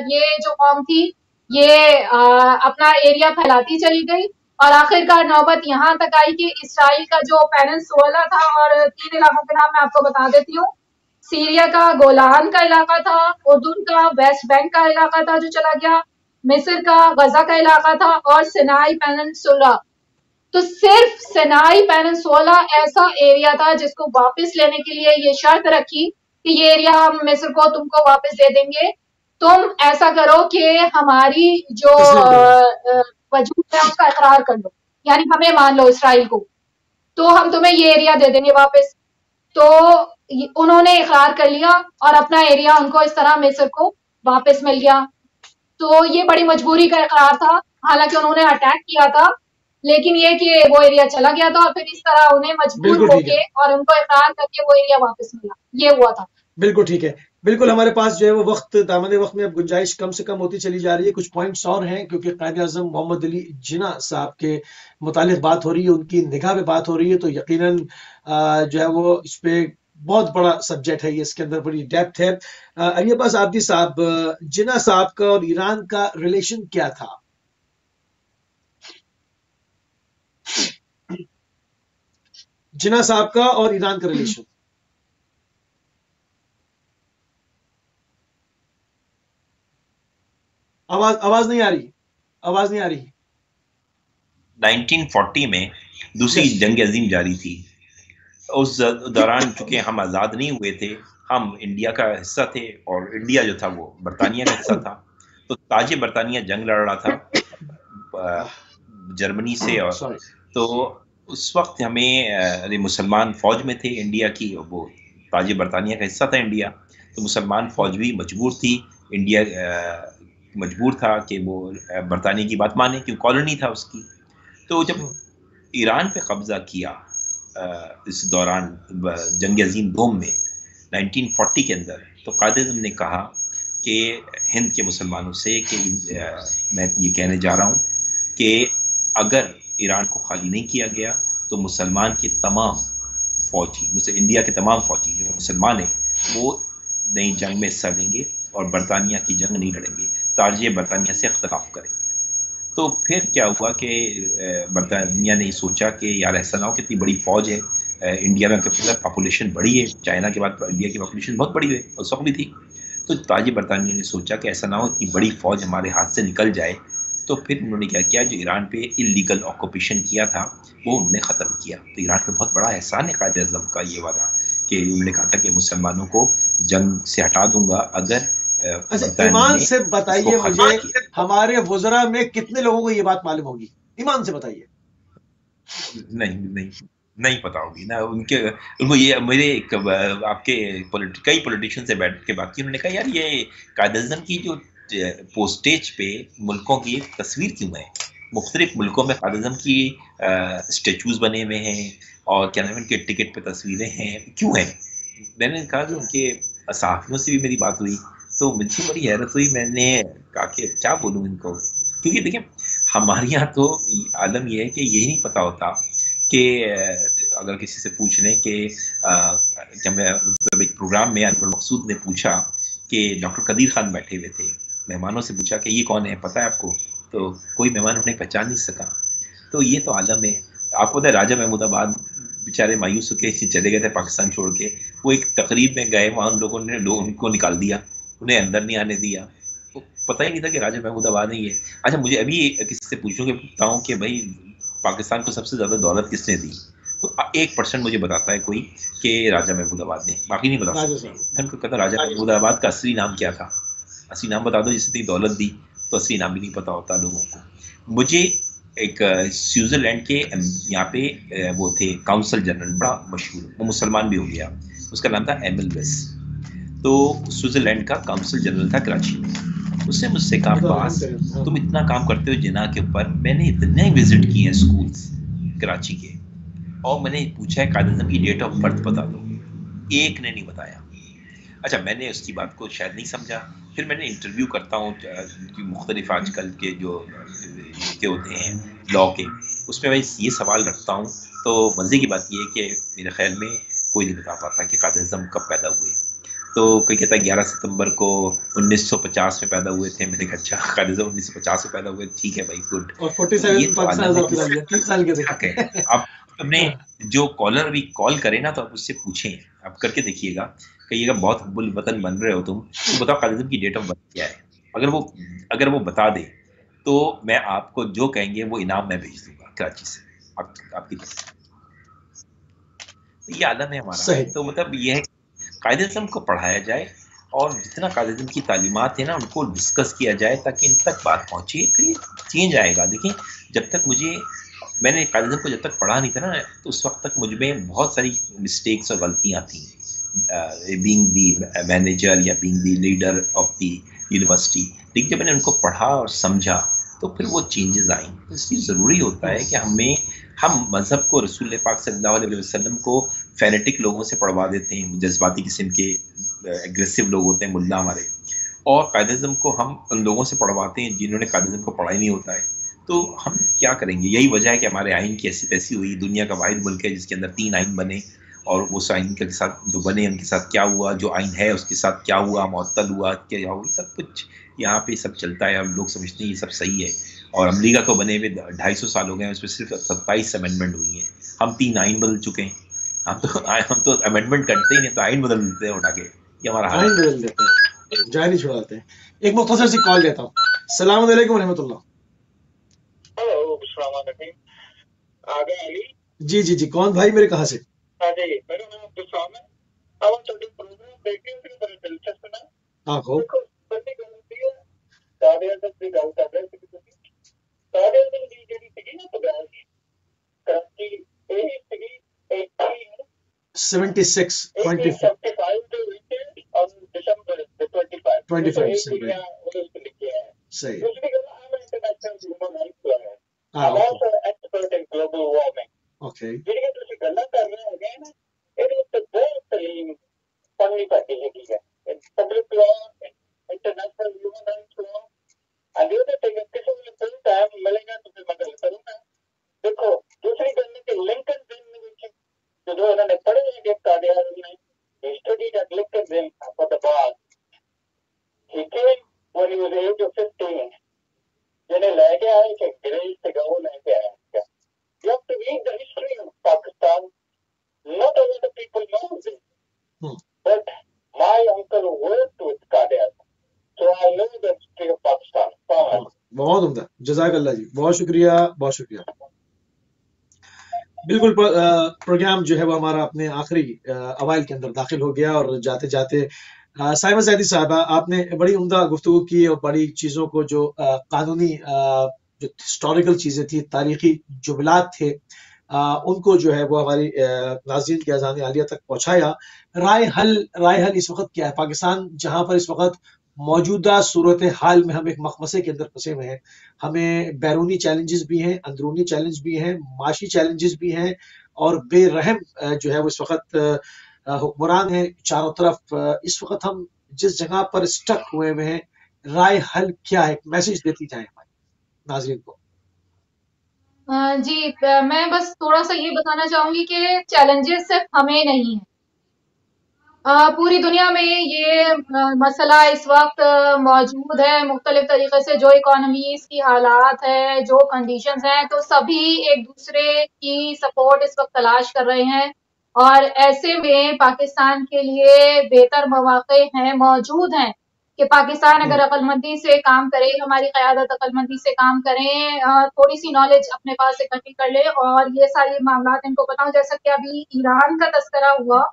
یہ جو قوم تھی یہ اپنا ایریا پھیلاتی چلی گئی. اور آخرکار نوبت یہاں تک آئی کہ اسرائیل کا جو پیننسولا تھا, اور 3 علاقوں کے نام میں آپ کو بتا دیتی ہوں, سیریا کا گولان کا علاقہ تھا, اردن کا ویسٹ بینک کا علاقہ تھا جو چلا گیا, مصر کا غزہ کا علاقہ تھا, اور سینائی پیننسولا. تو صرف سینائی پیننسولا ایسا ایریا تھا جس کو واپس لینے کے لیے یہ شرط رکھی کہ یہ ایریا ہم مصر کو تم کو واپس دے دیں گے, تم ایسا کرو کہ ہماری جو وجود ہے اس کا اقرار کر لو, یعنی ہمیں مان لو اسرائیل کو, تو ہم تمہیں یہ ایریا دے دیں گے واپس. تو انہوں نے اقرار کر لیا اور اپنا ایریا ان کو اس طرح مصر کو واپس مل گیا. تو یہ بڑی مجبوری کا اقرار تھا, حالانکہ انہوں نے اٹیک کیا تھا, لیکن یہ کہ وہ ایریا چلا گیا تھا اور پھر اس طرح انہیں مجبور ہو کے اور ان کو اقرار کر کے وہ ایریا واپس ملا. یہ ہوا تھا. بالکل ٹھیک ہے. بالکل ہمارے پاس جو ہے وہ وقت دامن وقت میں اب گنجائش کم سے کم ہوتی چلی جا رہی ہے. کچھ پوائنٹس اور ہیں کیونکہ قائد اعظم محمد علی جناح صاحب کے متعلق بات ہو رہی ہے, ان کی نگاہ پہ بات ہو رہی ہے, تو یقیناً جو ہے وہ اس پہ بہت بڑا سبجیکٹ ہے, یہ اس کے اندر بڑی ڈیپتھ ہے. علی عباس عابدی صاحب, جناح صاحب کا اور ایران کا ریلیشن کیا تھا؟ جناح صاحب کا اور ایران کا ریلیشن. آواز نہیں آ رہی, آواز نہیں آ رہی. 1940 میں دوسری جنگ عظیم جاری تھی, اس دوران چونکہ ہم آزاد نہیں ہوئے تھے، ہم انڈیا کا حصہ تھے اور انڈیا جو تھا وہ برطانیہ کا حصہ تھا، تو تاج برطانیہ جنگ لڑ رہا تھا جرمنی سے، اور تو اس وقت ہمیں مسلمان فوج میں تھے انڈیا کی، وہ تاج برطانیہ کا حصہ تھا انڈیا، تو مسلمان فوج بھی مجبور تھی، انڈیا مجبور تھا کہ وہ برطانیہ کی بات مانے کیوں کالونی تھا اس کی. تو جب ایران پہ قبضہ کیا اس دوران جنگ عظیم دوم میں 1940 کے اندر، تو قائد اعظم نے کہا کہ ہند کے مسلمانوں سے کہ میں یہ کہنے جا رہا ہوں کہ اگر ایران کو خالی نہیں کیا گیا تو مسلمان کے تمام فوجی، انڈیا کے تمام فوجی جو مسلمان ہیں وہ نئی جنگ میں حصہ لیں گے اور برطانیہ کی جنگ نہیں لڑیں گے، تاج برطانیہ سے اختلاف کریں گے. تو پھر کیا ہوا کہ برطانیہ نے سوچا کہ یار ایسا نہ ہو کہ اتنی بڑی فوج ہے انڈیا میں، پاپولیشن بڑی ہے، چائنا کے بعد انڈیا کی پاپولیشن بہت بڑی ہے اس وقت بھی تھی، تو تاج برطانیہ نے سوچا کہ ایسا نہ ہو اتنی بڑی فوج ہمارے ہاتھ سے نکل جائے. تو پھر انہوں نے کیا کیا، جو ایران پہ اللیگل آکوپیشن کیا تھا وہ انہوں نے ختم کیا. تو ایران پہ بہت بڑا احسان ہے قائد اعظم کا یہ وعدہ کہ انہوں نے کہا تھا کہ مسلمانوں کو جنگ سے ہٹا دوں گا اگر ایمان سے بتائیے مجھے، ہمارے وزراء میں کتنے لوگوں کو یہ بات معلوم ہوگی؟ ایمان سے بتائیے. نہیں پتا ہوگی نا ان کو. یہ میرے آپ کے کئی پولیٹیشین سے بیٹھ کے بات کی، انہوں نے کہا یار یہ قائد اعظم کی جو پوسٹیج پہ ملکوں کی ایک تصویر کیوں ہے، مختلف ملکوں میں قائد اعظم کی اسٹیچوز بنے ہوئے ہیں اور کیا نام ان کے ٹکٹ پہ تصویریں ہیں، کیوں ہیں؟ میں نے کہا کہ ان کے صحافیوں سے بھی میری بات ہوئی تو مجھے بڑی حیرت ہوئی. میں نے کہا کہ کیا بولوں ان کو، کیونکہ دیکھیں ہمارے یہاں تو عالم یہ ہے کہ یہی نہیں پتا ہوتا کہ اگر کسی سے پوچھ لیں کہ جب میں مطلب ایک پروگرام میں انور مقصود نے پوچھا کہ ڈاکٹر قدیر خان بیٹھے ہوئے تھے، مہمانوں سے پوچھا کہ یہ کون ہے پتہ ہے آپ کو، تو کوئی مہمان انہیں پہچان نہیں سکا. تو یہ تو عالم ہے. آپ کو پتہ ہے راجہ محمود آباد بیچارے مایوس ہو کے چلے گئے تھے پاکستان چھوڑ کے، وہ ایک تقریب میں گئے، وہاں ان لوگوں نے ان کو نکال دیا، انہیں اندر نہیں آنے دیا، پتہ ہی نہیں تھا کہ راجہ محمود آباد نہیں ہے. اچھا مجھے ابھی کسی سے پوچھوں کہ بھائی پاکستان کو سب سے زیادہ دولت کس نے دی، تو 1% مجھے بتاتا ہے کوئی کہ راجہ محمود آباد نے، باقی نہیں بتا سکتے. میں ان کو کہتا راجہ محمود آباد کا اصلی نام کیا تھا، اصلی نام بتا دو، جس نے دولت دی تو اصلی نام بھی نہیں پتا ہوتا لوگوں کو. مجھے ایک سوئٹزرلینڈ کے یہاں پہ وہ تھے کاؤنسل جنرل، بڑا مشہور، وہ مسلمان بھی ہو گیا، اس کا نام تھا ایمل ویس. تو سوئٹزرلینڈ کا کاؤنسل جنرل تھا کراچی میں. اس نے مجھ سے کہا باس تم اتنا کام کرتے ہو جناح کے اوپر، میں نے اتنے وزٹ کیے ہیں اسکولس کراچی کے، اور میں نے پوچھا ہے قائد اعظم کی ڈیٹ آف برتھ بتا دو، ایک نے نہیں بتایا. اچھا میں نے اس کی بات کو شاید نہیں سمجھا. پھر میں نے انٹرویو کرتا ہوں مختلف آج کل کے جو ہوتے ہیں لاء کے، اس میں میں یہ سوال رکھتا ہوں، تو مزے کی بات یہ ہے کہ میرے خیال میں کوئی نہیں بتا پاتا کہ قائد اعظم کب پیدا ہوئے. تو کوئی کہتا ہے 11 ستمبر کو 1950 میں پیدا ہوئے تھے. میں نے کہا اچھا قائد اعظم 1950 میں پیدا ہوئے، ٹھیک ہے بھائی گڈ. اور 47 آپ اپنے جو کالر بھی کال کرے نا تو آپ اس سے پوچھیں، آپ کر کے دیکھیے گا کہ یہ بہت حب الوطن بن رہے ہو تم، تو بتاؤ قائد اعظم کی ڈیٹ آف برتھ کیا ہے. اگر وہ بتا دے تو میں آپ کو جو کہیں گے وہ انعام میں بھیج دوں گا کراچی سے آپ کی طرف. یہ عالم ہے ہمارا. تو مطلب یہ ہے قائد اعظم کو پڑھایا جائے اور جتنا قائد اعظم کی تعلیمات ہیں نا ان کو ڈسکس کیا جائے تاکہ ان تک بات پہنچے، پھر چینج آئے گا. دیکھیں جب تک میں نے قائد اعظم کو جب تک پڑھا نہیں تھا نا تو اس وقت تک مجھ میں بہت ساری مسٹیکس اور غلطیاں تھیں، بینگ دی مینیجر یا being the leader of the university. لیکن جب میں نے ان کو پڑھا اور سمجھا تو پھر وہ چینجز آئیں. اس لیے ضروری ہوتا ہے کہ ہم مذہب کو، رسول پاک صلی اللہ علیہ وسلم کو فینیٹک لوگوں سے پڑھوا دیتے ہیں، جذباتی قسم کے ایگریسو لوگ ہوتے ہیں ملا ہمارے، اور قائد اعظم کو ہم ان لوگوں سے پڑھواتے ہیں جنہوں نے قائد اعظم کو پڑھا ہی نہیں ہوتا ہے. تو ہم کیا کریں گے؟ یہی وجہ ہے کہ ہمارے آئین کی ایسی تیسی ہوئی. دنیا کا واحد ملک ہے جس کے اندر 3 آئین بنے، اور اس آئین کے ساتھ جو بنے ان کے ساتھ کیا ہوا، جو آئین ہے اس کے ساتھ کیا ہوا، معطل ہوا کیا ہوا، سب کچھ یہاں پہ سب چلتا ہے. ہم لوگ سمجھتے ہیں یہ سب صحیح ہے، اور امریکہ کو بنے ہوئے 250 سال ہو گئے ہیں، اس میں صرف 27 امینڈمنٹ ہوئی ہیں. ہم 3 آئین بدل چکے ہیں. ہم تو امینڈمنٹ کرتے ہی نہیں، تو آئین بدل دیتے ہیں اٹھا کے. یہ ہمارا آئین بدل دیتے ہیں، جاری چھوڑاتے ہیں. ایک مختصر سی کال لیتا ہوں. السلام علیکم ورحمۃ اللہ. السلام علیکم. آگے علی. جی کون بھائی میرے کہاں سے؟ جی پروگرام دیکھیں بڑا دلچسپ نا آنکھوں دیکھو بڑی گل ہوتی ہے قائد اعظم کی گل کر رہے تھے قائد اعظم کی جڑی تھی نا پروگرام کی کراچی یہی تھی 76 25 75 ਦੇ ਵਿੱਚ ਔਰ ਦਸੰਬਰ 25 25 ਉਹਦੇ ਵਿੱਚ ਲਿਖਿਆ ਹੈ صحیح ਦੂਸਰੀ ਗੱਲ ਆਮ ਇੰਟਰਨੈਸ਼ਨਲ ਹਿਊਮਨ ਰਾਈਟਸ ਲਾਅ ਹੈ ہاں also expert in global warming okay ਜਿਹੜੀਆਂ ਤੁਸੀਂ ਗੱਲਾਂ ਕਰ ਰਹੇ ਹੈਗੇ ਨਾ ਇਹਦੇ ਉੱਤੇ ਬਹੁਤ ਤਰੀਨ ਪੜ੍ਹਨੀ ਪੈਂਦੀ ਹੈਗੀ ਹੈ public law international human rights law and the other thing is ਕਿਸੇ ਨੂੰ ਕੋਈ ਟਾਈਮ ਮਿਲੇਗਾ ਤਾਂ ਫਿਰ ਮੈਂ ਗੱਲ ਕਰੂੰਗਾ ਦੇਖੋ ਦੂਸਰੀ ਗੱਲ ਹੈ ਕਿ ਲਿੰਕਨ ਦਿਨ ਦੇ ਵਿੱਚ ਜਦੋਂ ਇਹਨਾਂ ਨੇ ਪੜ੍ਹੇ ਹੈਗੇ ਕਾਦੇ ਆਜ਼ਮ ਨੇ he studied at Lincoln Inn for the bar he came when he was the age of 15 ਜਿਹਨੇ ਲੈ ਕੇ ਆਏ ਕਿ ਗ੍ਰੇਸ ਸੀਗਾ ਉਹ ਲੈ ਕੇ ਆਇਆ ਸੀਗਾ you have to read the history of Pakistan not all the people know this but my uncle worked with Qadi Azam so I know the history of Pakistan بہت عمدہ جزاک اللہ جی بہت شکریہ بہت شکریہ بالکل پروگرام جو ہے وہ ہمارا اپنے آخری اوائل کے اندر داخل ہو گیا اور جاتے جاتے سائمہ زیدی صاحبہ آپ نے بڑی عمدہ گفتگو کی اور بڑی چیزوں کو جو قانونی جو ہسٹوریکل چیزیں تھیں تاریخی جملات تھے ان کو جو ہے وہ ہماری ناظرین کی اذان عالیہ تک پہنچایا رائے حل اس وقت کیا ہے پاکستان جہاں پر اس وقت موجودہ صورتحال میں ہم ایک مخمصے کے اندر پھنسے ہوئے ہیں ہمیں بیرونی چیلنجز بھی ہیں اندرونی چیلنج بھی ہیں معاشی چیلنجز بھی ہیں اور بے رحم جو ہے وہ اس وقت حکمران ہیں چاروں طرف اس وقت ہم جس جگہ پر اسٹک ہوئے ہوئے ہیں رائے حل کیا ہے میسج دیتی جائیں ہمارے ناظرین کو جی میں بس تھوڑا سا یہ بتانا چاہوں گی کہ چیلنجز صرف ہمیں نہیں ہیں پوری دنیا میں یہ مسئلہ اس وقت موجود ہے مختلف طریقے سے جو اکانومیز کی حالات ہے جو کنڈیشنز ہیں تو سبھی ایک دوسرے کی سپورٹ اس وقت تلاش کر رہے ہیں اور ایسے میں پاکستان کے لیے بہتر مواقع ہیں موجود ہیں کہ پاکستان اگر عقل مندی سے کام کرے ہماری قیادت عقل مندی سے کام کریں تھوڑی سی نالج اپنے پاس اکٹھی کر لے اور یہ ساری معاملات ان کو پتا ہو جیسا کہ ابھی ایران کا تذکرہ ہوا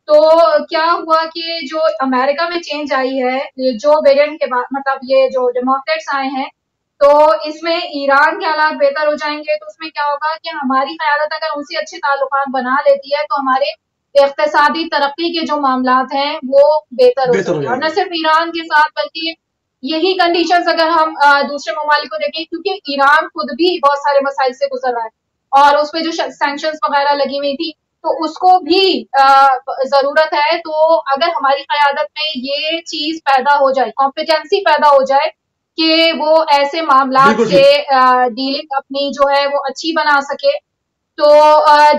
تو کیا ہوا کہ جو امریکہ میں چینج آئی ہے جو ویرینٹ کے بعد مطلب یہ جو ڈیموکریٹس آئے ہیں تو اس میں ایران کے حالات بہتر ہو جائیں گے تو اس میں کیا ہوگا کہ ہماری قیادت اگر ان سے اچھے تعلقات بنا لیتی ہے تو ہمارے اقتصادی ترقی کے جو معاملات ہیں وہ بہتر ہو سکتے ہیں اور نہ صرف ایران کے ساتھ بلکہ یہی کنڈیشنز اگر ہم دوسرے ممالک کو دیکھیں کیونکہ ایران خود بھی بہت سارے مسائل سے گزر رہا ہے اور اس پہ جو سینکشنز وغیرہ لگی ہوئی تھی تو اس کو بھی ضرورت ہے تو اگر ہماری قیادت میں یہ چیز پیدا ہو جائے کمپیٹنسی پیدا ہو جائے کہ وہ ایسے معاملات سے ڈیلنگ اپنی جو ہے وہ اچھی بنا سکے تو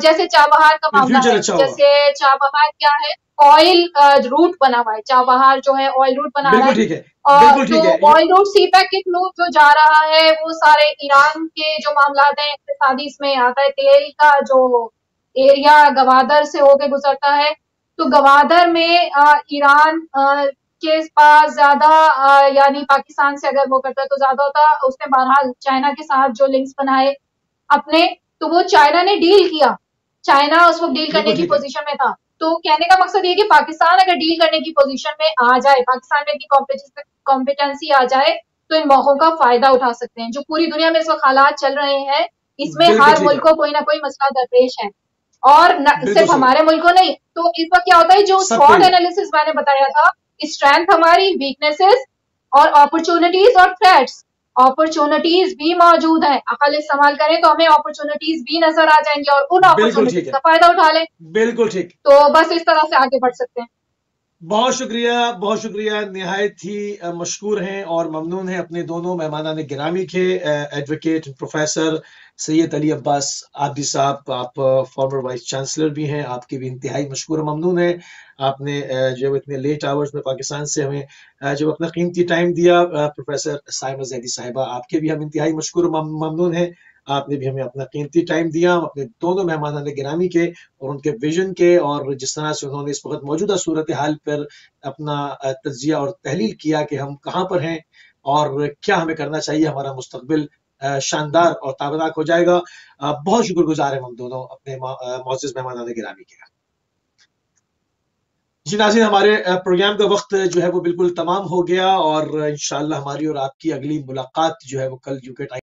جیسے چابہار کا معاملہ ہے جیسے چابہار کیا ہے آئل روٹ بنا ہوا ہے چابہار جو ہے آئل روٹ بنا رہا ہے اور جو آئل روٹ سی پیک کے تھرو جو جا رہا ہے وہ سارے ایران کے جو معاملات ہیں اقتصادی اس میں آتا ہے تیل کا جو ایریا گوادر سے ہو کے گزرتا ہے تو گوادر میں ایران کے پاس زیادہ یعنی پاکستان سے اگر وہ کرتا ہے تو زیادہ ہوتا اس نے بہرحال چائنا کے ساتھ جو لنکس بنائے اپنے تو وہ چائنا نے ڈیل کیا چائنا اس وقت ڈیل کرنے کی پوزیشن میں تھا تو کہنے کا مقصد یہ کہ پاکستان اگر ڈیل کرنے کی پوزیشن میں آ جائے پاکستان میں کمپیٹنسی آ جائے تو ان موقعوں کا فائدہ اٹھا سکتے ہیں جو پوری دنیا میں اس وقت حالات چل رہے ہیں اس میں ہر ملک کو کوئی نہ کوئی مسئلہ درپیش ہے اور صرف ہمارے ملک کو نہیں تو اس وقت کیا ہوتا ہے جو شارٹ انالیسس میں نے بتایا تھا اسٹرینتھ ہماری ویکنیسز اور اپرچونٹیز اور تھریٹس اپرچونٹیز بھی موجود ہیں عقل استعمال کریں تو ہمیں اپرچونٹیز بھی نظر آ جائیں گے اور ان اپرچونٹیز کا فائدہ اٹھا لیں بالکل ٹھیک تو بس اس طرح سے آگے بڑھ سکتے ہیں بہت شکریہ نہایت ہی مشکور ہیں اور ممنون ہیں اپنے دونوں مہمانان گرامی کے ایڈوکیٹ پروفیسر سید علی عباس عابدی صاحب آپ فارمر وائس چانسلر بھی ہیں آپ کے بھی انتہائی مشکور و ممنون ہیں آپ نے جو اتنے لیٹ آورز میں پاکستان سے ہمیں جو اپنا قیمتی ٹائم دیا پروفیسر سائمہ زیدی صاحبہ آپ کے بھی ہم انتہائی مشکور و ممنون ہیں آپ نے بھی ہمیں اپنا قیمتی ٹائم دیا اپنے دونوں مہمانان گرامی کے اور ان کے ویژن کے اور جس طرح سے انہوں نے اس وقت موجودہ صورتحال پر اپنا تجزیہ اور تحلیل کیا کہ ہم کہاں پر ہیں اور کیا ہمیں کرنا چاہیے ہمارا مستقبل شاندار اور تابناک ہو جائے گا بہت شکر گزار ہیں ہم دونوں اپنے معزز مہمانان گرامی کے جی ناظرین، ہمارے پروگرام کا وقت جو ہے وہ بالکل تمام ہو گیا، اور انشاءاللہ ہماری اور آپ کی اگلی ملاقات جو ہے وہ کل UK ٹائم